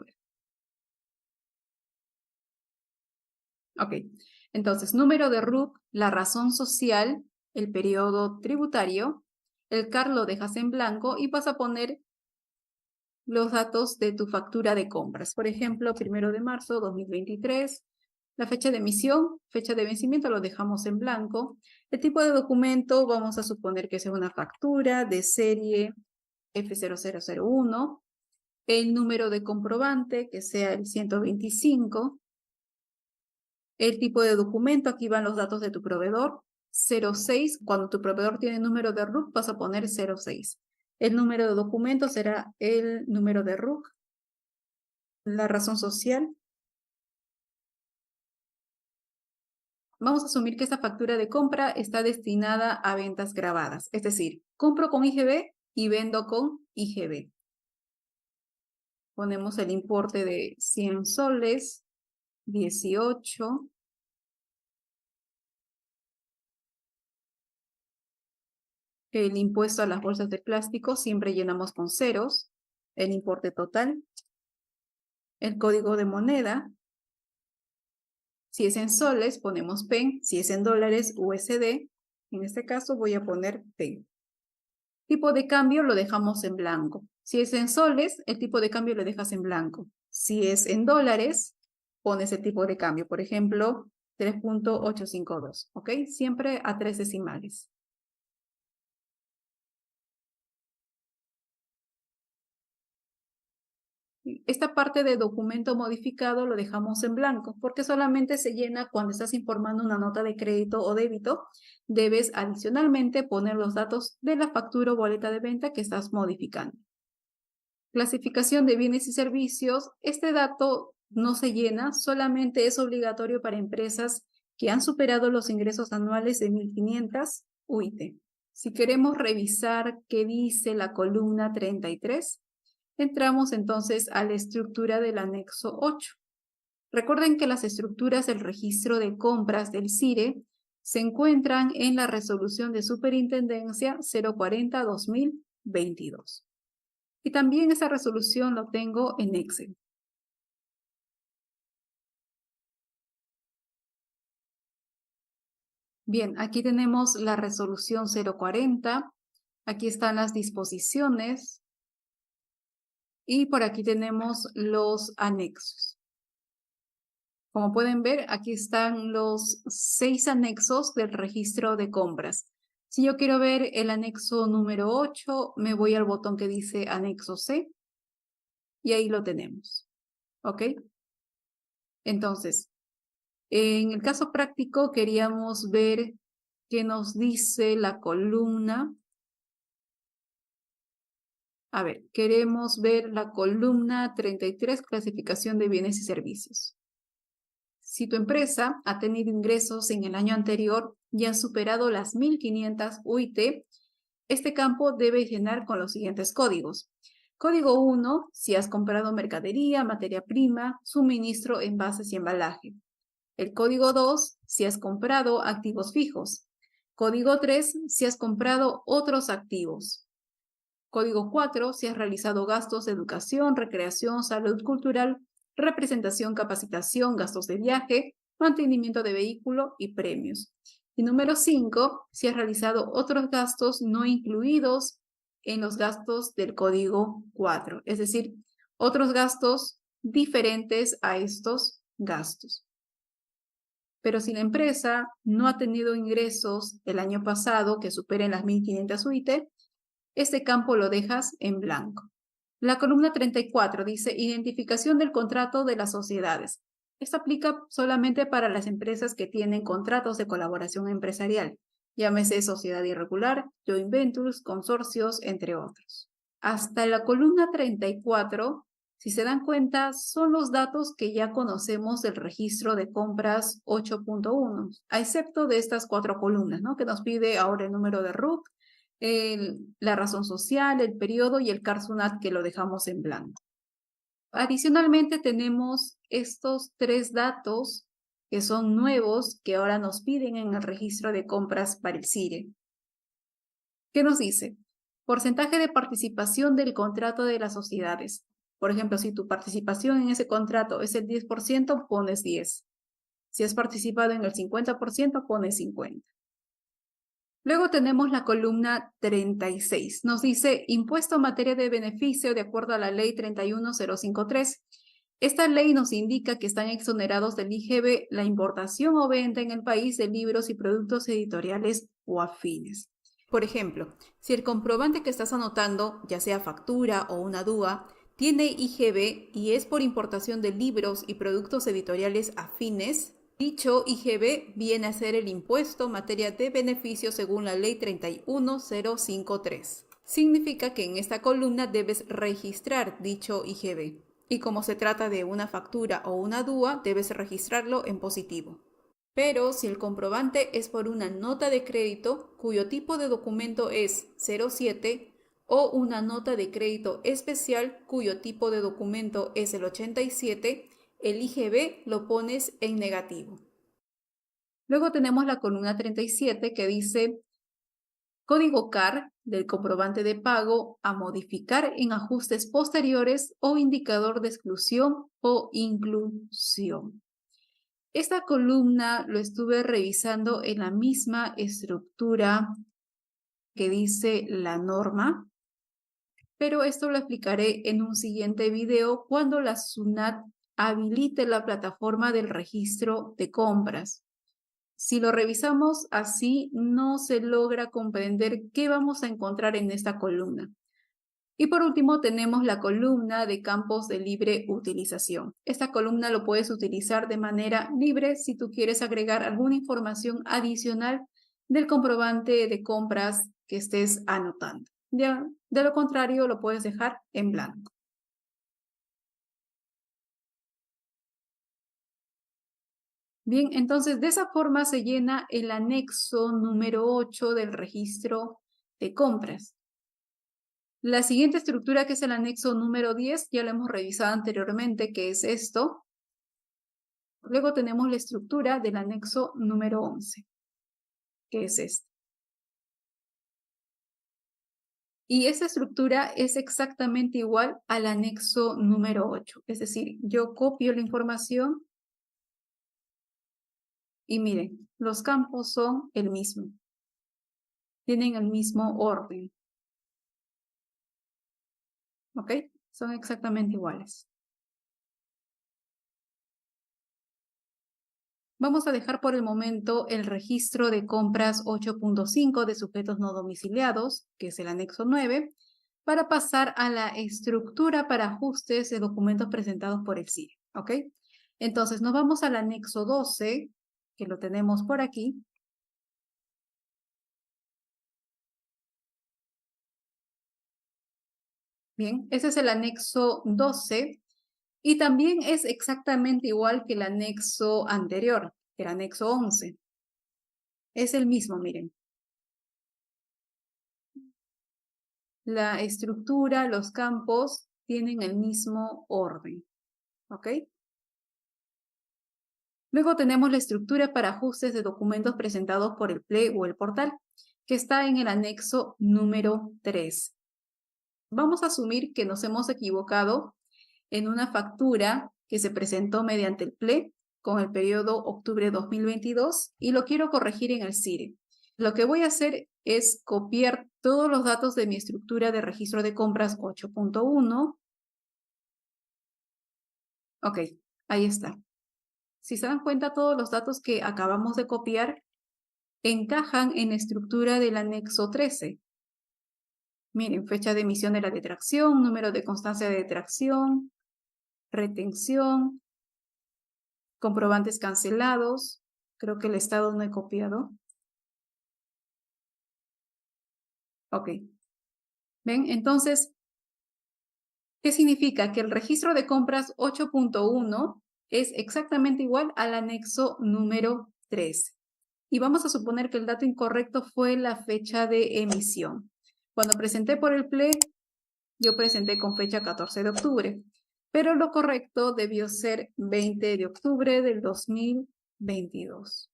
Ok, entonces, número de RUC, la razón social, el periodo tributario, el CAR lo dejas en blanco y vas a poner los datos de tu factura de compras. Por ejemplo, 1 de marzo 2023, la fecha de emisión, fecha de vencimiento lo dejamos en blanco. El tipo de documento, vamos a suponer que sea una factura de serie F0001, el número de comprobante, que sea el 125, el tipo de documento, aquí van los datos de tu proveedor, 06, cuando tu proveedor tiene número de RUC vas a poner 06. El número de documento será el número de RUC, la razón social. Vamos a asumir que esta factura de compra está destinada a ventas grabadas, es decir, compro con IGB y vendo con IGB. Ponemos el importe de 100 soles, 18. El impuesto a las bolsas de plástico siempre llenamos con ceros. El importe total. El código de moneda. Si es en soles, ponemos PEN. Si es en dólares, USD. En este caso voy a poner PEN. Tipo de cambio lo dejamos en blanco. Si es en soles, el tipo de cambio lo dejas en blanco. Si es en dólares, pones el tipo de cambio. Por ejemplo, 3.852. ¿Ok? Siempre a 3 decimales. Esta parte de documento modificado lo dejamos en blanco porque solamente se llena cuando estás informando una nota de crédito o débito. Debes adicionalmente poner los datos de la factura o boleta de venta que estás modificando. Clasificación de bienes y servicios. Este dato no se llena, solamente es obligatorio para empresas que han superado los ingresos anuales de 1.500 UIT. Si queremos revisar qué dice la columna 33, entramos entonces a la estructura del anexo 8. Recuerden que las estructuras del registro de compras del CIRE se encuentran en la resolución de superintendencia 040-2022. Y también esa resolución lo tengo en Excel. Bien, aquí tenemos la resolución 040. Aquí están las disposiciones. Y por aquí tenemos los anexos. Como pueden ver, aquí están los 6 anexos del registro de compras. Si yo quiero ver el anexo número 8, me voy al botón que dice anexo C y ahí lo tenemos. ¿Ok? Entonces, en el caso práctico queríamos ver qué nos dice la columna. A ver, queremos ver la columna 33, clasificación de bienes y servicios. Si tu empresa ha tenido ingresos en el año anterior y han superado las 1.500 UIT, este campo debe llenar con los siguientes códigos. Código 1, si has comprado mercadería, materia prima, suministro, envases y embalaje. El código 2, si has comprado activos fijos. Código 3, si has comprado otros activos. Código 4, si has realizado gastos de educación, recreación, salud cultural, representación, capacitación, gastos de viaje, mantenimiento de vehículo y premios. Y número 5, si has realizado otros gastos no incluidos en los gastos del código 4, es decir, otros gastos diferentes a estos gastos. Pero si la empresa no ha tenido ingresos el año pasado que superen las 1.500 UIT, este campo lo dejas en blanco. La columna 34 dice identificación del contrato de las sociedades. Esto aplica solamente para las empresas que tienen contratos de colaboración empresarial, llámese sociedad irregular, joint ventures, consorcios, entre otros. Hasta la columna 34, si se dan cuenta, son los datos que ya conocemos del registro de compras 8.1, a excepto de estas 4 columnas, ¿no? Que nos pide ahora el número de RUC, la razón social, el periodo y el CARSUNAT que lo dejamos en blanco. Adicionalmente tenemos estos 3 datos que son nuevos que ahora nos piden en el registro de compras para el CIRE. ¿Qué nos dice? Porcentaje de participación del contrato de las sociedades. Por ejemplo, si tu participación en ese contrato es el 10%, pones 10. Si has participado en el 50%, pones 50. Luego tenemos la columna 36. Nos dice impuesto en materia de beneficio de acuerdo a la ley 31053. Esta ley nos indica que están exonerados del IGB la importación o venta en el país de libros y productos editoriales o afines. Por ejemplo, si el comprobante que estás anotando, ya sea factura o una DUA, tiene IGB y es por importación de libros y productos editoriales afines, dicho IGB viene a ser el impuesto materia de beneficios según la ley 31053. Significa que en esta columna debes registrar dicho IGB. Y como se trata de una factura o una DUA, debes registrarlo en positivo. Pero si el comprobante es por una nota de crédito cuyo tipo de documento es 07 o una nota de crédito especial cuyo tipo de documento es el 87, el IGB lo pones en negativo. Luego tenemos la columna 37 que dice código CAR del comprobante de pago a modificar en ajustes posteriores o indicador de exclusión o inclusión. Esta columna lo estuve revisando en la misma estructura que dice la norma, pero esto lo explicaré en un siguiente video cuando la SUNAT habilite la plataforma del registro de compras. Si lo revisamos así, no se logra comprender qué vamos a encontrar en esta columna. Y por último tenemos la columna de campos de libre utilización. Esta columna lo puedes utilizar de manera libre si tú quieres agregar alguna información adicional del comprobante de compras que estés anotando. Ya, de lo contrario, lo puedes dejar en blanco. Bien, entonces de esa forma se llena el anexo número 8 del registro de compras. La siguiente estructura, que es el anexo número 10, ya lo hemos revisado anteriormente, que es esto. Luego tenemos la estructura del anexo número 11, que es este. Y esta estructura es exactamente igual al anexo número 8. Es decir, yo copio la información y miren, los campos son el mismo. Tienen el mismo orden. ¿Ok? Son exactamente iguales. Vamos a dejar por el momento el registro de compras 8.5 de sujetos no domiciliados, que es el anexo 9, para pasar a la estructura para ajustes de documentos presentados por el CIRE, ¿ok? Entonces nos vamos al anexo 12, que lo tenemos por aquí. Bien, ese es el anexo 12 y también es exactamente igual que el anexo anterior, el anexo 11. Es el mismo, miren. La estructura, los campos tienen el mismo orden, ¿ok? Luego tenemos la estructura para ajustes de documentos presentados por el PLE o el portal, que está en el anexo número 3. Vamos a asumir que nos hemos equivocado en una factura que se presentó mediante el PLE con el periodo octubre 2022 y lo quiero corregir en el CIRE. Lo que voy a hacer es copiar todos los datos de mi estructura de registro de compras 8.1. Ok, ahí está. Si se dan cuenta, todos los datos que acabamos de copiar encajan en la estructura del anexo 13. Miren, fecha de emisión de la detracción, número de constancia de detracción, retención, comprobantes cancelados. Creo que el estado no he copiado. Ok. ¿Ven? Entonces, ¿qué significa? Que el registro de compras 8.1 es exactamente igual al anexo número 13. Y vamos a suponer que el dato incorrecto fue la fecha de emisión. Cuando presenté por el PLE, yo presenté con fecha 14 de octubre, pero lo correcto debió ser 20 de octubre del 2022.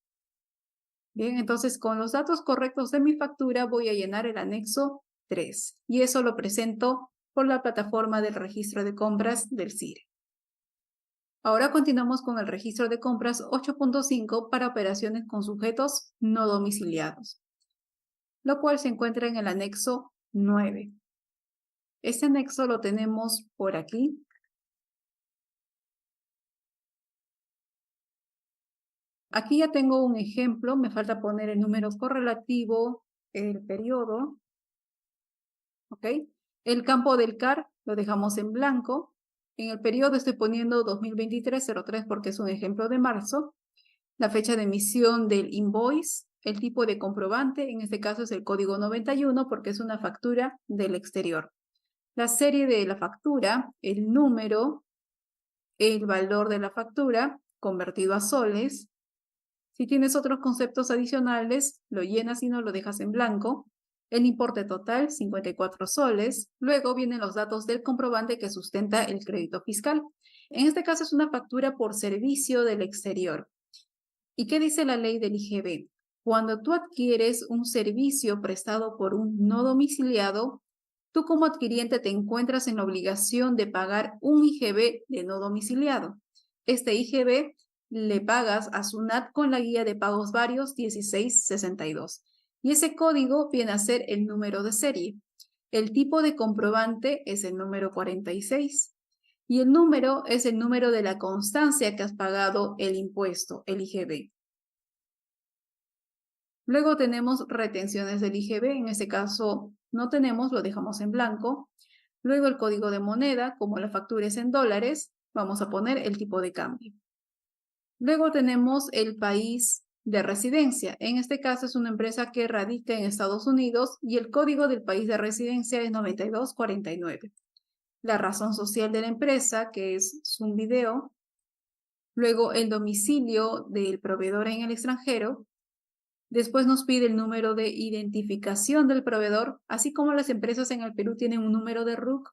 Bien, entonces con los datos correctos de mi factura voy a llenar el anexo 3 y eso lo presento por la plataforma del registro de compras del CIRE. Ahora continuamos con el registro de compras 8.5 para operaciones con sujetos no domiciliados, lo cual se encuentra en el anexo 9. Este anexo lo tenemos por aquí. Aquí ya tengo un ejemplo, me falta poner el número correlativo el periodo, ¿ok? El campo del CAR lo dejamos en blanco. En el periodo estoy poniendo 2023-03 porque es un ejemplo de marzo. La fecha de emisión del invoice, el tipo de comprobante, en este caso es el código 91 porque es una factura del exterior. La serie de la factura, el número, el valor de la factura convertido a soles. Si tienes otros conceptos adicionales, lo llenas y no lo dejas en blanco. El importe total, 54 soles. Luego vienen los datos del comprobante que sustenta el crédito fiscal. En este caso es una factura por servicio del exterior. ¿Y qué dice la ley del IGB? Cuando tú adquieres un servicio prestado por un no domiciliado, tú como adquiriente te encuentras en la obligación de pagar un IGB de no domiciliado. Este IGB le pagas a SUNAT con la guía de pagos varios 1662. Y ese código viene a ser el número de serie. El tipo de comprobante es el número 46. Y el número es el número de la constancia que has pagado el impuesto, el IGB. Luego tenemos retenciones del IGB, en este caso no tenemos, lo dejamos en blanco. Luego el código de moneda, como la factura es en dólares, vamos a poner el tipo de cambio. Luego tenemos el país de residencia. En este caso es una empresa que radica en Estados Unidos y el código del país de residencia es 9249. La razón social de la empresa, que es Zoom Video. Luego el domicilio del proveedor en el extranjero. Después nos pide el número de identificación del proveedor, así como las empresas en el Perú tienen un número de RUC.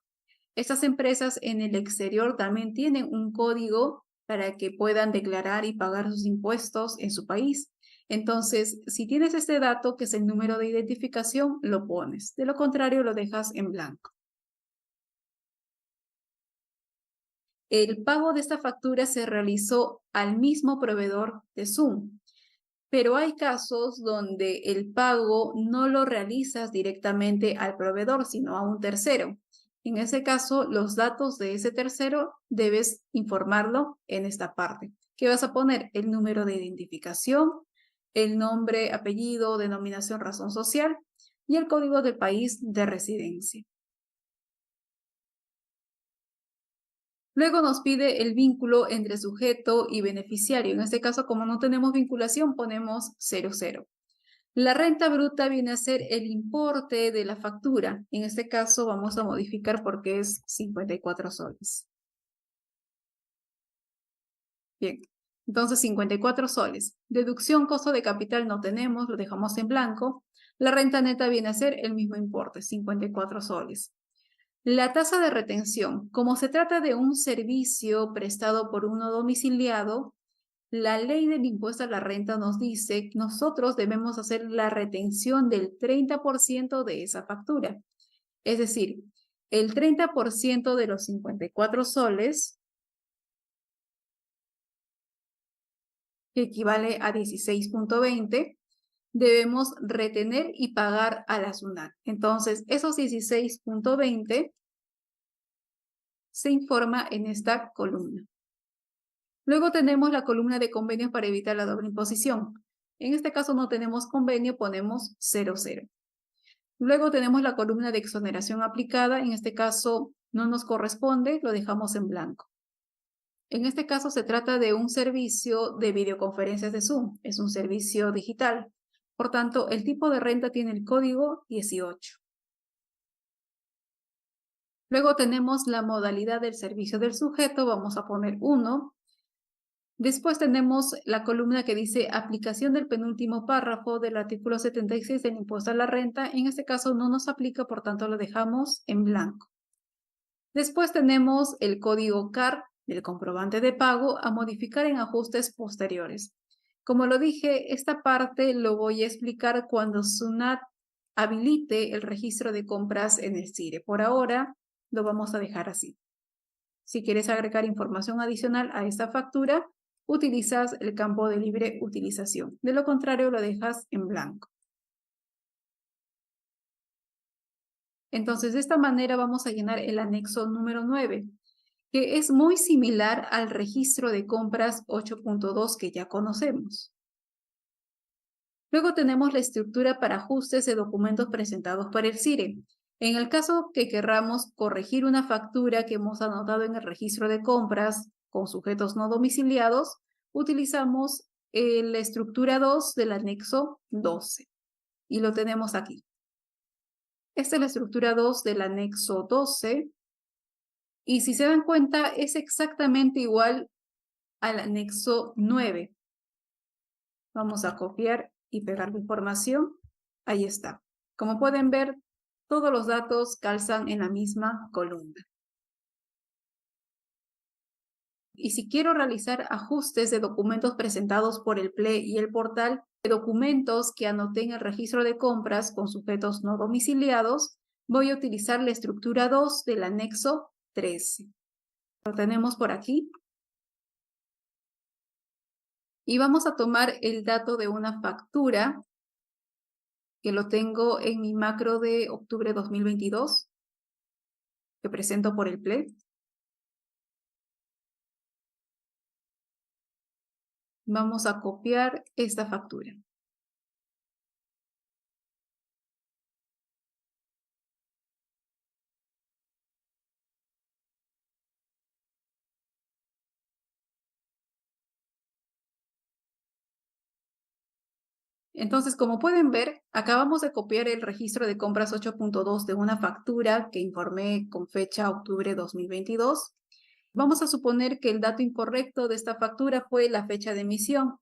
Estas empresas en el exterior también tienen un código para que puedan declarar y pagar sus impuestos en su país. Entonces, si tienes este dato, que es el número de identificación, lo pones. De lo contrario, lo dejas en blanco. El pago de esta factura se realizó al mismo proveedor de Zoom. Pero hay casos donde el pago no lo realizas directamente al proveedor, sino a un tercero. En ese caso, los datos de ese tercero debes informarlo en esta parte. ¿Qué vas a poner? El número de identificación, el nombre, apellido, denominación, razón social y el código del país de residencia. Luego nos pide el vínculo entre sujeto y beneficiario. En este caso, como no tenemos vinculación, ponemos 00. La renta bruta viene a ser el importe de la factura. En este caso vamos a modificar porque es 54 soles. Bien, entonces 54 soles. Deducción costo de capital no tenemos, lo dejamos en blanco. La renta neta viene a ser el mismo importe, 54 soles. La tasa de retención. Como se trata de un servicio prestado por uno domiciliado, la ley del impuesto a la renta nos dice que nosotros debemos hacer la retención del 30% de esa factura. Es decir, el 30% de los 54 soles, que equivale a 16.20, debemos retener y pagar a la SUNAT. Entonces, esos 16.20 se informa en esta columna. Luego tenemos la columna de convenios para evitar la doble imposición. En este caso no tenemos convenio, ponemos 00. Luego tenemos la columna de exoneración aplicada. En este caso no nos corresponde, lo dejamos en blanco. En este caso se trata de un servicio de videoconferencias de Zoom. Es un servicio digital. Por tanto, el tipo de renta tiene el código 18. Luego tenemos la modalidad del servicio del sujeto. Vamos a poner 1. Después tenemos la columna que dice aplicación del penúltimo párrafo del artículo 76 del impuesto a la renta. En este caso no nos aplica, por tanto lo dejamos en blanco. Después tenemos el código CAR del comprobante de pago a modificar en ajustes posteriores. Como lo dije, esta parte lo voy a explicar cuando SUNAT habilite el registro de compras en el CIRE. Por ahora lo vamos a dejar así. Si quieres agregar información adicional a esta factura, utilizas el campo de libre utilización. De lo contrario, lo dejas en blanco. Entonces, de esta manera vamos a llenar el anexo número 9, que es muy similar al registro de compras 8.2 que ya conocemos. Luego tenemos la estructura para ajustes de documentos presentados por el CIRE. En el caso que querramos corregir una factura que hemos anotado en el registro de compras con sujetos no domiciliados, utilizamos la estructura 2 del anexo 12 y lo tenemos aquí. Esta es la estructura 2 del anexo 12 y si se dan cuenta es exactamente igual al anexo 9. Vamos a copiar y pegar la información. Ahí está. Como pueden ver, todos los datos calzan en la misma columna. Y si quiero realizar ajustes de documentos presentados por el PLE y el portal, de documentos que anoté en el registro de compras con sujetos no domiciliados, voy a utilizar la estructura 2 del anexo 13. Lo tenemos por aquí. Y vamos a tomar el dato de una factura que lo tengo en mi macro de octubre 2022, que presento por el PLE. Vamos a copiar esta factura. Entonces, como pueden ver, acabamos de copiar el registro de compras 8.2 de una factura que informé con fecha octubre 2022. Vamos a suponer que el dato incorrecto de esta factura fue la fecha de emisión.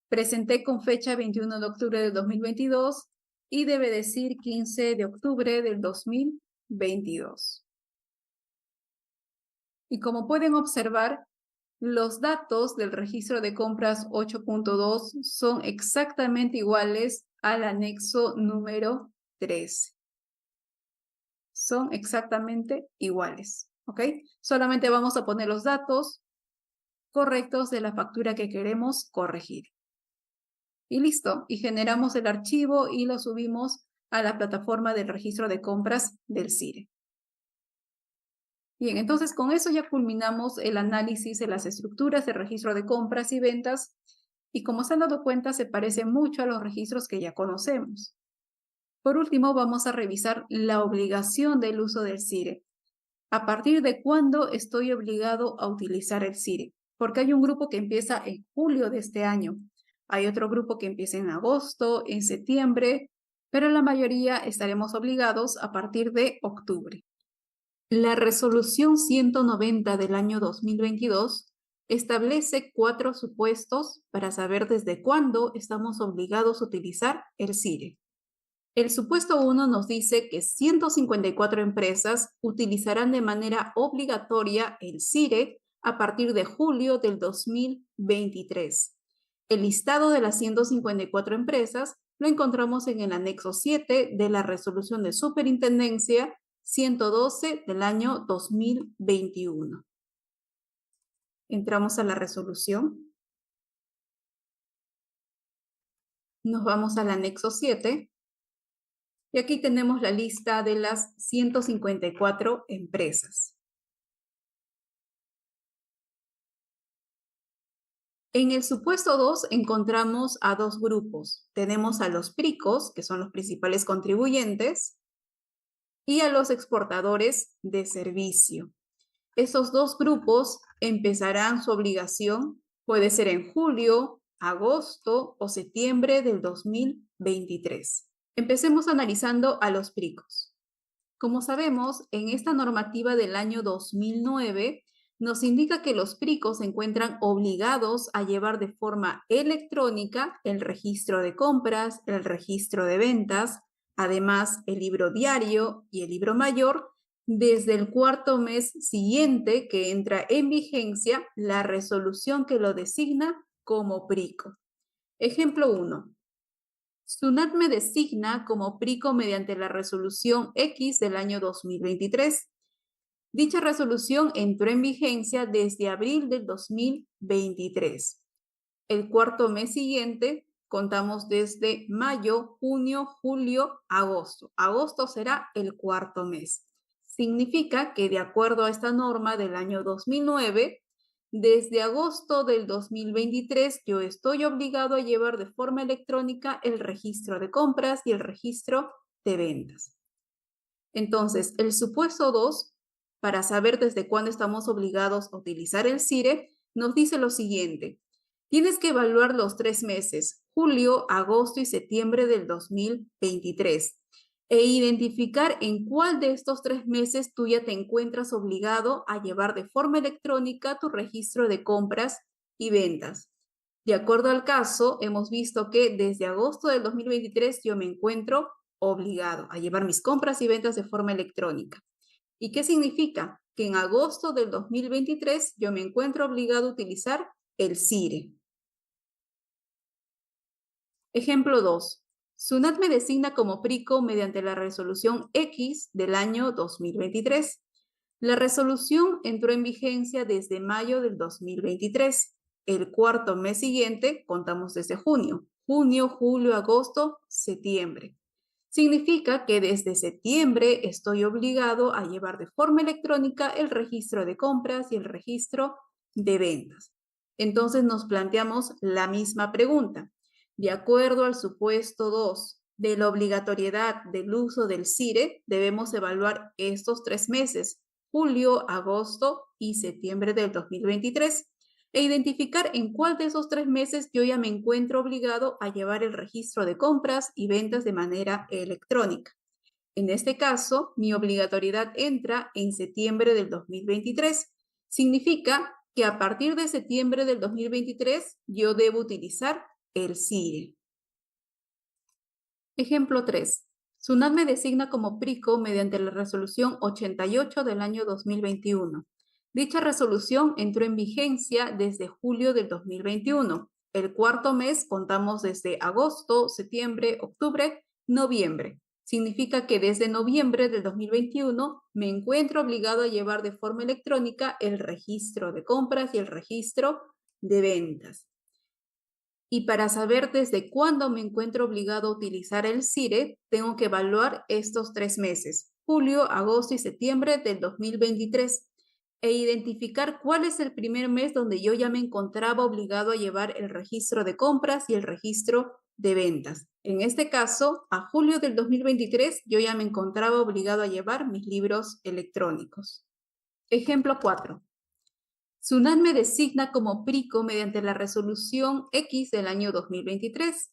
Presenté con fecha 21 de octubre del 2022 y debe decir 15 de octubre del 2022. Y como pueden observar, los datos del registro de compras 8.2 son exactamente iguales al anexo número 13. Son exactamente iguales, ¿ok? Solamente vamos a poner los datos correctos de la factura que queremos corregir. Y listo, y generamos el archivo y lo subimos a la plataforma del registro de compras del CIRE. Bien, entonces con eso ya culminamos el análisis de las estructuras de registro de compras y ventas y como se han dado cuenta se parece mucho a los registros que ya conocemos. Por último, vamos a revisar la obligación del uso del CIRE. ¿A partir de cuándo estoy obligado a utilizar el CIRE? Porque hay un grupo que empieza en julio de este año, hay otro grupo que empieza en agosto, en septiembre, pero la mayoría estaremos obligados a partir de octubre. La Resolución 190 del año 2022 establece 4 supuestos para saber desde cuándo estamos obligados a utilizar el CIRE. El supuesto 1 nos dice que 154 empresas utilizarán de manera obligatoria el CIRE a partir de julio del 2023. El listado de las 154 empresas lo encontramos en el anexo 7 de la Resolución de Superintendencia 112 del año 2021. Entramos a la resolución. Nos vamos al anexo 7. Y aquí tenemos la lista de las 154 empresas. En el supuesto 2 encontramos a 2 grupos. Tenemos a los PRICOS, que son los principales contribuyentes, y a los exportadores de servicio. Esos 2 grupos empezarán su obligación, puede ser en julio, agosto o septiembre del 2023. Empecemos analizando a los PRICOS. Como sabemos, en esta normativa del año 2009 nos indica que los PRICOS se encuentran obligados a llevar de forma electrónica el registro de compras, el registro de ventas, además el libro diario y el libro mayor, desde el 4º mes siguiente que entra en vigencia la resolución que lo designa como PRICO. Ejemplo 1. SUNAT me designa como PRICO mediante la resolución X del año 2023. Dicha resolución entró en vigencia desde abril del 2023. El 4º mes siguiente contamos desde mayo, junio, julio, agosto. Agosto será el 4º mes. Significa que de acuerdo a esta norma del año 2009, Desde agosto del 2023 yo estoy obligado a llevar de forma electrónica el registro de compras y el registro de ventas. Entonces, el supuesto 2, para saber desde cuándo estamos obligados a utilizar el CIRE, nos dice lo siguiente. Tienes que evaluar los 3 meses, julio, agosto y septiembre del 2023, e identificar en cuál de estos 3 meses tú ya te encuentras obligado a llevar de forma electrónica tu registro de compras y ventas. De acuerdo al caso, hemos visto que desde agosto del 2023 yo me encuentro obligado a llevar mis compras y ventas de forma electrónica. ¿Y qué significa? Que en agosto del 2023 yo me encuentro obligado a utilizar el CIRE. Ejemplo 2. SUNAT me designa como PRICO mediante la resolución X del año 2023. La resolución entró en vigencia desde mayo del 2023. El cuarto mes siguiente contamos desde junio. Junio, julio, agosto, septiembre. Significa que desde septiembre estoy obligado a llevar de forma electrónica el registro de compras y el registro de ventas. Entonces nos planteamos la misma pregunta. De acuerdo al supuesto 2 de la obligatoriedad del uso del CIRE, debemos evaluar estos 3 meses, julio, agosto y septiembre del 2023, e identificar en cuál de esos 3 meses yo ya me encuentro obligado a llevar el registro de compras y ventas de manera electrónica. En este caso, mi obligatoriedad entra en septiembre del 2023. Significa que a partir de septiembre del 2023 yo debo utilizar el CIRE. Ejemplo 3. SUNAT me designa como PRICO mediante la resolución 88 del año 2021. Dicha resolución entró en vigencia desde julio del 2021. El cuarto mes contamos desde agosto, septiembre, octubre, noviembre. Significa que desde noviembre del 2021 me encuentro obligado a llevar de forma electrónica el registro de compras y el registro de ventas. Y para saber desde cuándo me encuentro obligado a utilizar el CIRE, tengo que evaluar estos 3 meses, julio, agosto y septiembre del 2023, e identificar cuál es el primer mes donde yo ya me encontraba obligado a llevar el registro de compras y el registro de ventas. En este caso, a julio del 2023, yo ya me encontraba obligado a llevar mis libros electrónicos. Ejemplo 4. SUNAT me designa como PRICO mediante la resolución X del año 2023.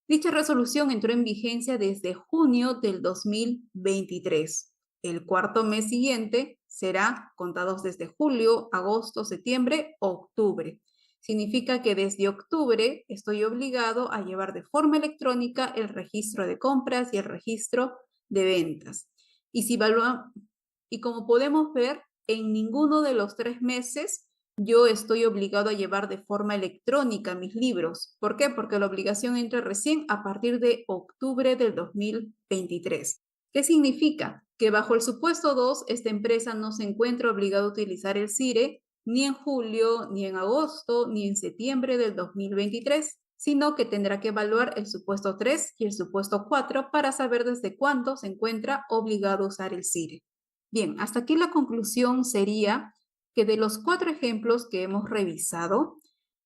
Dicha resolución entró en vigencia desde junio del 2023. El cuarto mes siguiente será contados desde julio, agosto, septiembre, octubre. Significa que desde octubre estoy obligado a llevar de forma electrónica el registro de compras y el registro de ventas. Y como podemos ver, en ninguno de los 3 meses yo estoy obligado a llevar de forma electrónica mis libros. ¿Por qué? Porque la obligación entra recién a partir de octubre del 2023. ¿Qué significa? Que bajo el supuesto 2, esta empresa no se encuentra obligada a utilizar el CIRE ni en julio, ni en agosto, ni en septiembre del 2023, sino que tendrá que evaluar el supuesto 3 y el supuesto 4 para saber desde cuándo se encuentra obligado a usar el CIRE. Bien, hasta aquí la conclusión sería que de los 4 ejemplos que hemos revisado,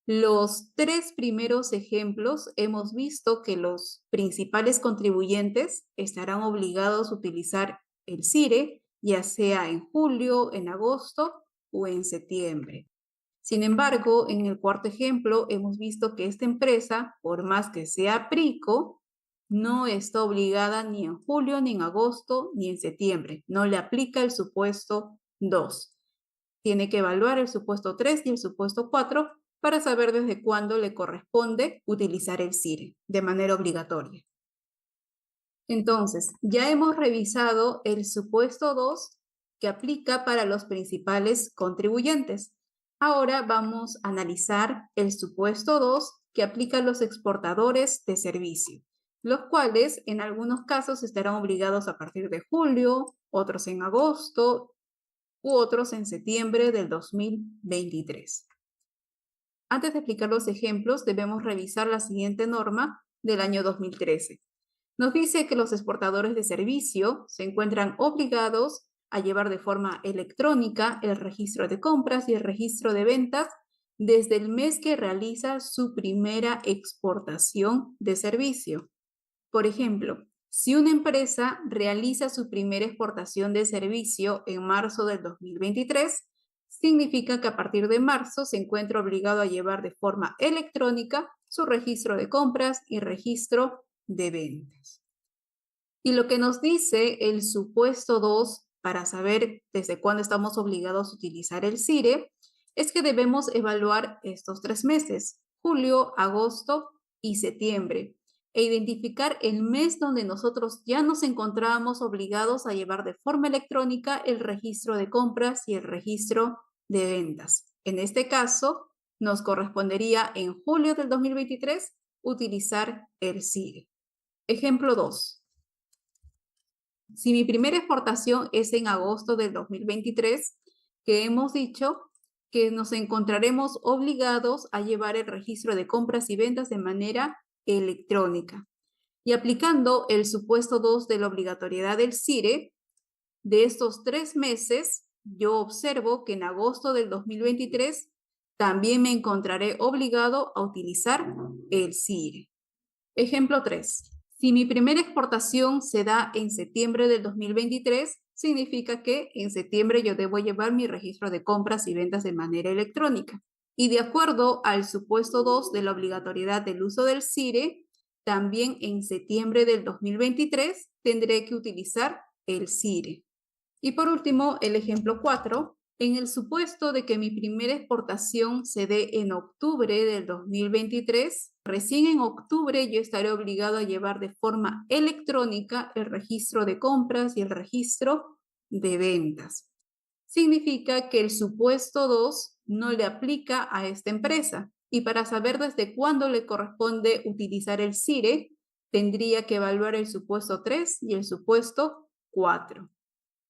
los 3 primeros ejemplos hemos visto que los principales contribuyentes estarán obligados a utilizar el CIRE, ya sea en julio, en agosto o en septiembre. Sin embargo, en el cuarto ejemplo hemos visto que esta empresa, por más que sea PRICO, no está obligada ni en julio, ni en agosto, ni en septiembre. No le aplica el supuesto 2. Tiene que evaluar el supuesto 3 y el supuesto 4 para saber desde cuándo le corresponde utilizar el CIRE de manera obligatoria. Entonces, ya hemos revisado el supuesto 2 que aplica para los principales contribuyentes. Ahora vamos a analizar el supuesto 2 que aplica a los exportadores de servicio, los cuales en algunos casos estarán obligados a partir de julio, otros en agosto u otros en septiembre del 2023. Antes de explicar los ejemplos, debemos revisar la siguiente norma del año 2013. Nos dice que los exportadores de servicio se encuentran obligados a llevar de forma electrónica el registro de compras y el registro de ventas desde el mes que realiza su primera exportación de servicio. Por ejemplo, si una empresa realiza su primera exportación de servicio en marzo del 2023, significa que a partir de marzo se encuentra obligado a llevar de forma electrónica su registro de compras y registro de ventas. Y lo que nos dice el supuesto 2 para saber desde cuándo estamos obligados a utilizar el CIRE es que debemos evaluar estos 3 meses, julio, agosto y septiembre, e identificar el mes donde nosotros ya nos encontrábamos obligados a llevar de forma electrónica el registro de compras y el registro de ventas. En este caso, nos correspondería en julio del 2023 utilizar el CIRE. Ejemplo 2. Si mi primera exportación es en agosto del 2023, que hemos dicho que nos encontraremos obligados a llevar el registro de compras y ventas de manera electrónica. Y aplicando el supuesto 2 de la obligatoriedad del CIRE, de estos 3 meses, yo observo que en agosto del 2023 también me encontraré obligado a utilizar el CIRE. Ejemplo 3. Si mi primera exportación se da en septiembre del 2023, significa que en septiembre yo debo llevar mi registro de compras y ventas de manera electrónica. Y de acuerdo al supuesto 2 de la obligatoriedad del uso del CIRE, también en septiembre del 2023 tendré que utilizar el CIRE. Y por último, el ejemplo 4. En el supuesto de que mi primera exportación se dé en octubre del 2023, recién en octubre yo estaré obligado a llevar de forma electrónica el registro de compras y el registro de ventas. Significa que el supuesto 2 no le aplica a esta empresa. Y para saber desde cuándo le corresponde utilizar el CIRE, tendría que evaluar el supuesto 3 y el supuesto 4.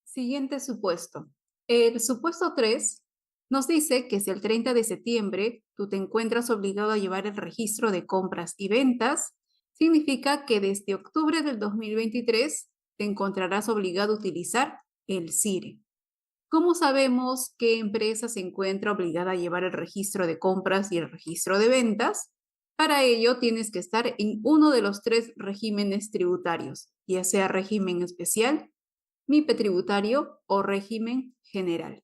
Siguiente supuesto. El supuesto 3 nos dice que si el 30 de septiembre tú te encuentras obligado a llevar el registro de compras y ventas, significa que desde octubre del 2023 te encontrarás obligado a utilizar el CIRE. ¿Cómo sabemos qué empresa se encuentra obligada a llevar el registro de compras y el registro de ventas? Para ello tienes que estar en uno de los 3 regímenes tributarios, ya sea régimen especial, MIPE tributario o régimen general.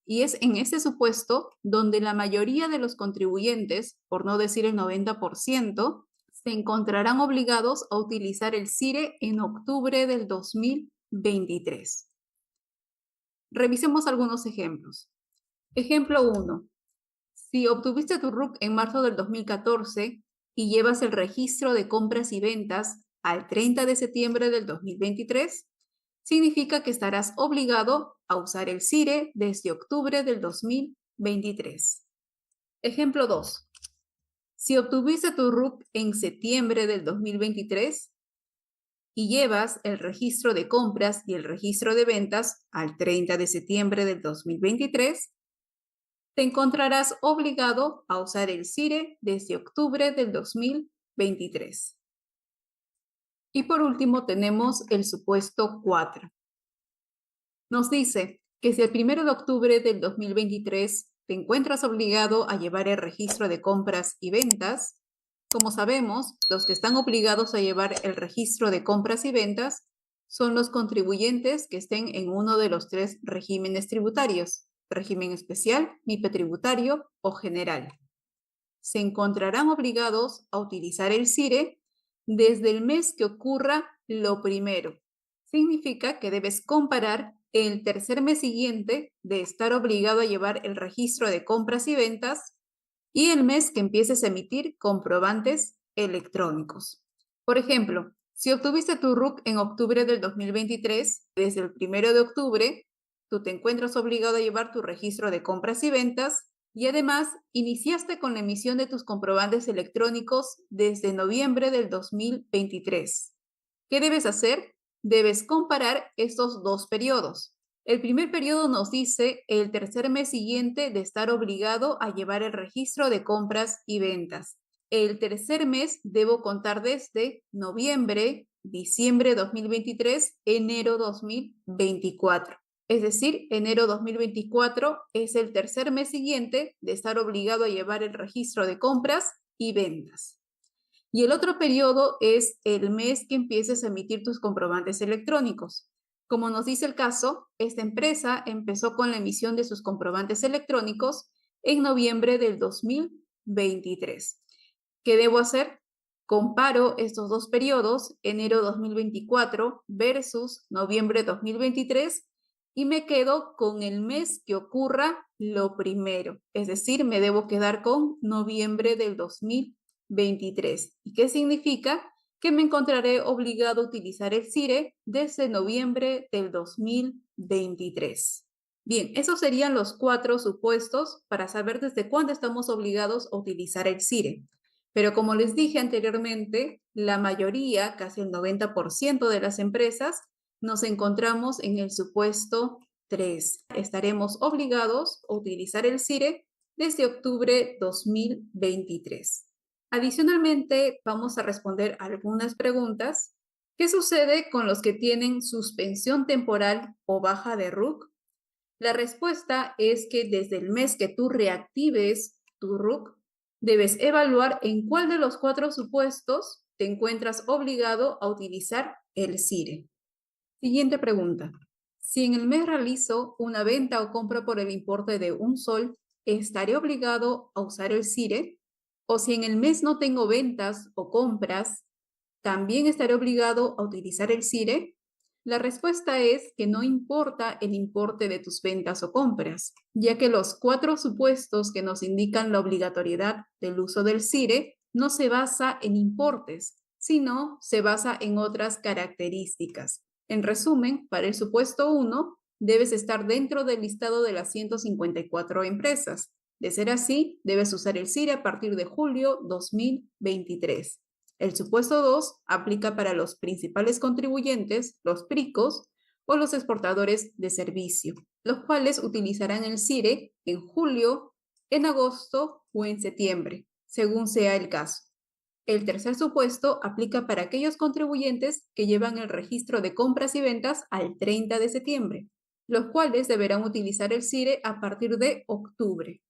Y es en este supuesto donde la mayoría de los contribuyentes, por no decir el 90%, se encontrarán obligados a utilizar el CIRE en octubre del 2023. Revisemos algunos ejemplos. Ejemplo 1. Si obtuviste tu RUC en marzo del 2014 y llevas el registro de compras y ventas al 30 de septiembre del 2023, significa que estarás obligado a usar el CIRE desde octubre del 2023. Ejemplo 2. Si obtuviste tu RUC en septiembre del 2023 y llevas el registro de compras y el registro de ventas al 30 de septiembre del 2023, te encontrarás obligado a usar el CIRE desde octubre del 2023. Y por último tenemos el supuesto 4. Nos dice que si el 1 de octubre del 2023 te encuentras obligado a llevar el registro de compras y ventas, como sabemos, los que están obligados a llevar el registro de compras y ventas son los contribuyentes que estén en uno de los 3 regímenes tributarios, régimen especial, MIPE tributario o general. Se encontrarán obligados a utilizar el CIRE desde el mes que ocurra lo primero. Significa que debes comparar el tercer mes siguiente de estar obligado a llevar el registro de compras y ventas y el mes que empieces a emitir comprobantes electrónicos. Por ejemplo, si obtuviste tu RUC en octubre del 2023, desde el 1 de octubre, tú te encuentras obligado a llevar tu registro de compras y ventas y además iniciaste con la emisión de tus comprobantes electrónicos desde noviembre del 2023. ¿Qué debes hacer? Debes comparar estos 2 periodos. El primer periodo nos dice el tercer mes siguiente de estar obligado a llevar el registro de compras y ventas. El tercer mes debo contar desde noviembre, diciembre 2023, enero 2024. Es decir, enero 2024 es el tercer mes siguiente de estar obligado a llevar el registro de compras y ventas. Y el otro periodo es el mes que empieces a emitir tus comprobantes electrónicos. Como nos dice el caso, esta empresa empezó con la emisión de sus comprobantes electrónicos en noviembre del 2023. ¿Qué debo hacer? Comparo estos dos periodos, enero 2024 versus noviembre 2023, y me quedo con el mes que ocurra lo primero. Es decir, me debo quedar con noviembre del 2023. ¿Y qué significa? Que me encontraré obligado a utilizar el CIRE desde noviembre del 2023. Bien, esos serían los 4 supuestos para saber desde cuándo estamos obligados a utilizar el CIRE. Pero como les dije anteriormente, la mayoría, casi el 90% de las empresas, nos encontramos en el supuesto 3. Estaremos obligados a utilizar el CIRE desde octubre 2023. Adicionalmente, vamos a responder algunas preguntas. ¿Qué sucede con los que tienen suspensión temporal o baja de RUC? La respuesta es que desde el mes que tú reactives tu RUC, debes evaluar en cuál de los 4 supuestos te encuentras obligado a utilizar el CIRE. Siguiente pregunta. Si en el mes realizo una venta o compra por el importe de $1, ¿estaré obligado a usar el CIRE? O si en el mes no tengo ventas o compras, ¿también estaré obligado a utilizar el CIRE? La respuesta es que no importa el importe de tus ventas o compras, ya que los 4 supuestos que nos indican la obligatoriedad del uso del CIRE no se basa en importes, sino se basa en otras características. En resumen, para el supuesto 1, debes estar dentro del listado de las 154 empresas. De ser así, debes usar el CIRE a partir de julio 2023. El supuesto 2 aplica para los principales contribuyentes, los PRICOS, o los exportadores de servicio, los cuales utilizarán el CIRE en julio, en agosto o en septiembre, según sea el caso. El tercer supuesto aplica para aquellos contribuyentes que llevan el registro de compras y ventas al 30 de septiembre, los cuales deberán utilizar el CIRE a partir de octubre.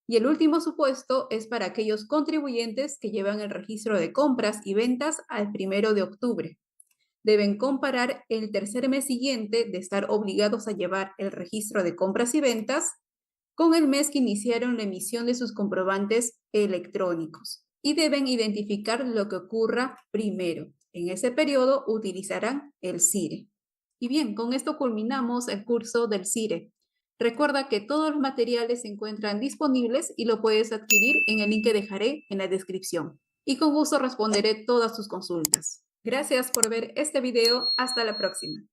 Y el último supuesto es para aquellos contribuyentes que llevan el registro de compras y ventas al 1 de octubre. Deben comparar el tercer mes siguiente de estar obligados a llevar el registro de compras y ventas con el mes que iniciaron la emisión de sus comprobantes electrónicos y deben identificar lo que ocurra primero. En ese periodo utilizarán el CIRE. Y bien, con esto culminamos el curso del CIRE. Recuerda que todos los materiales se encuentran disponibles y lo puedes adquirir en el link que dejaré en la descripción. Y con gusto responderé todas tus consultas. Gracias por ver este video. Hasta la próxima.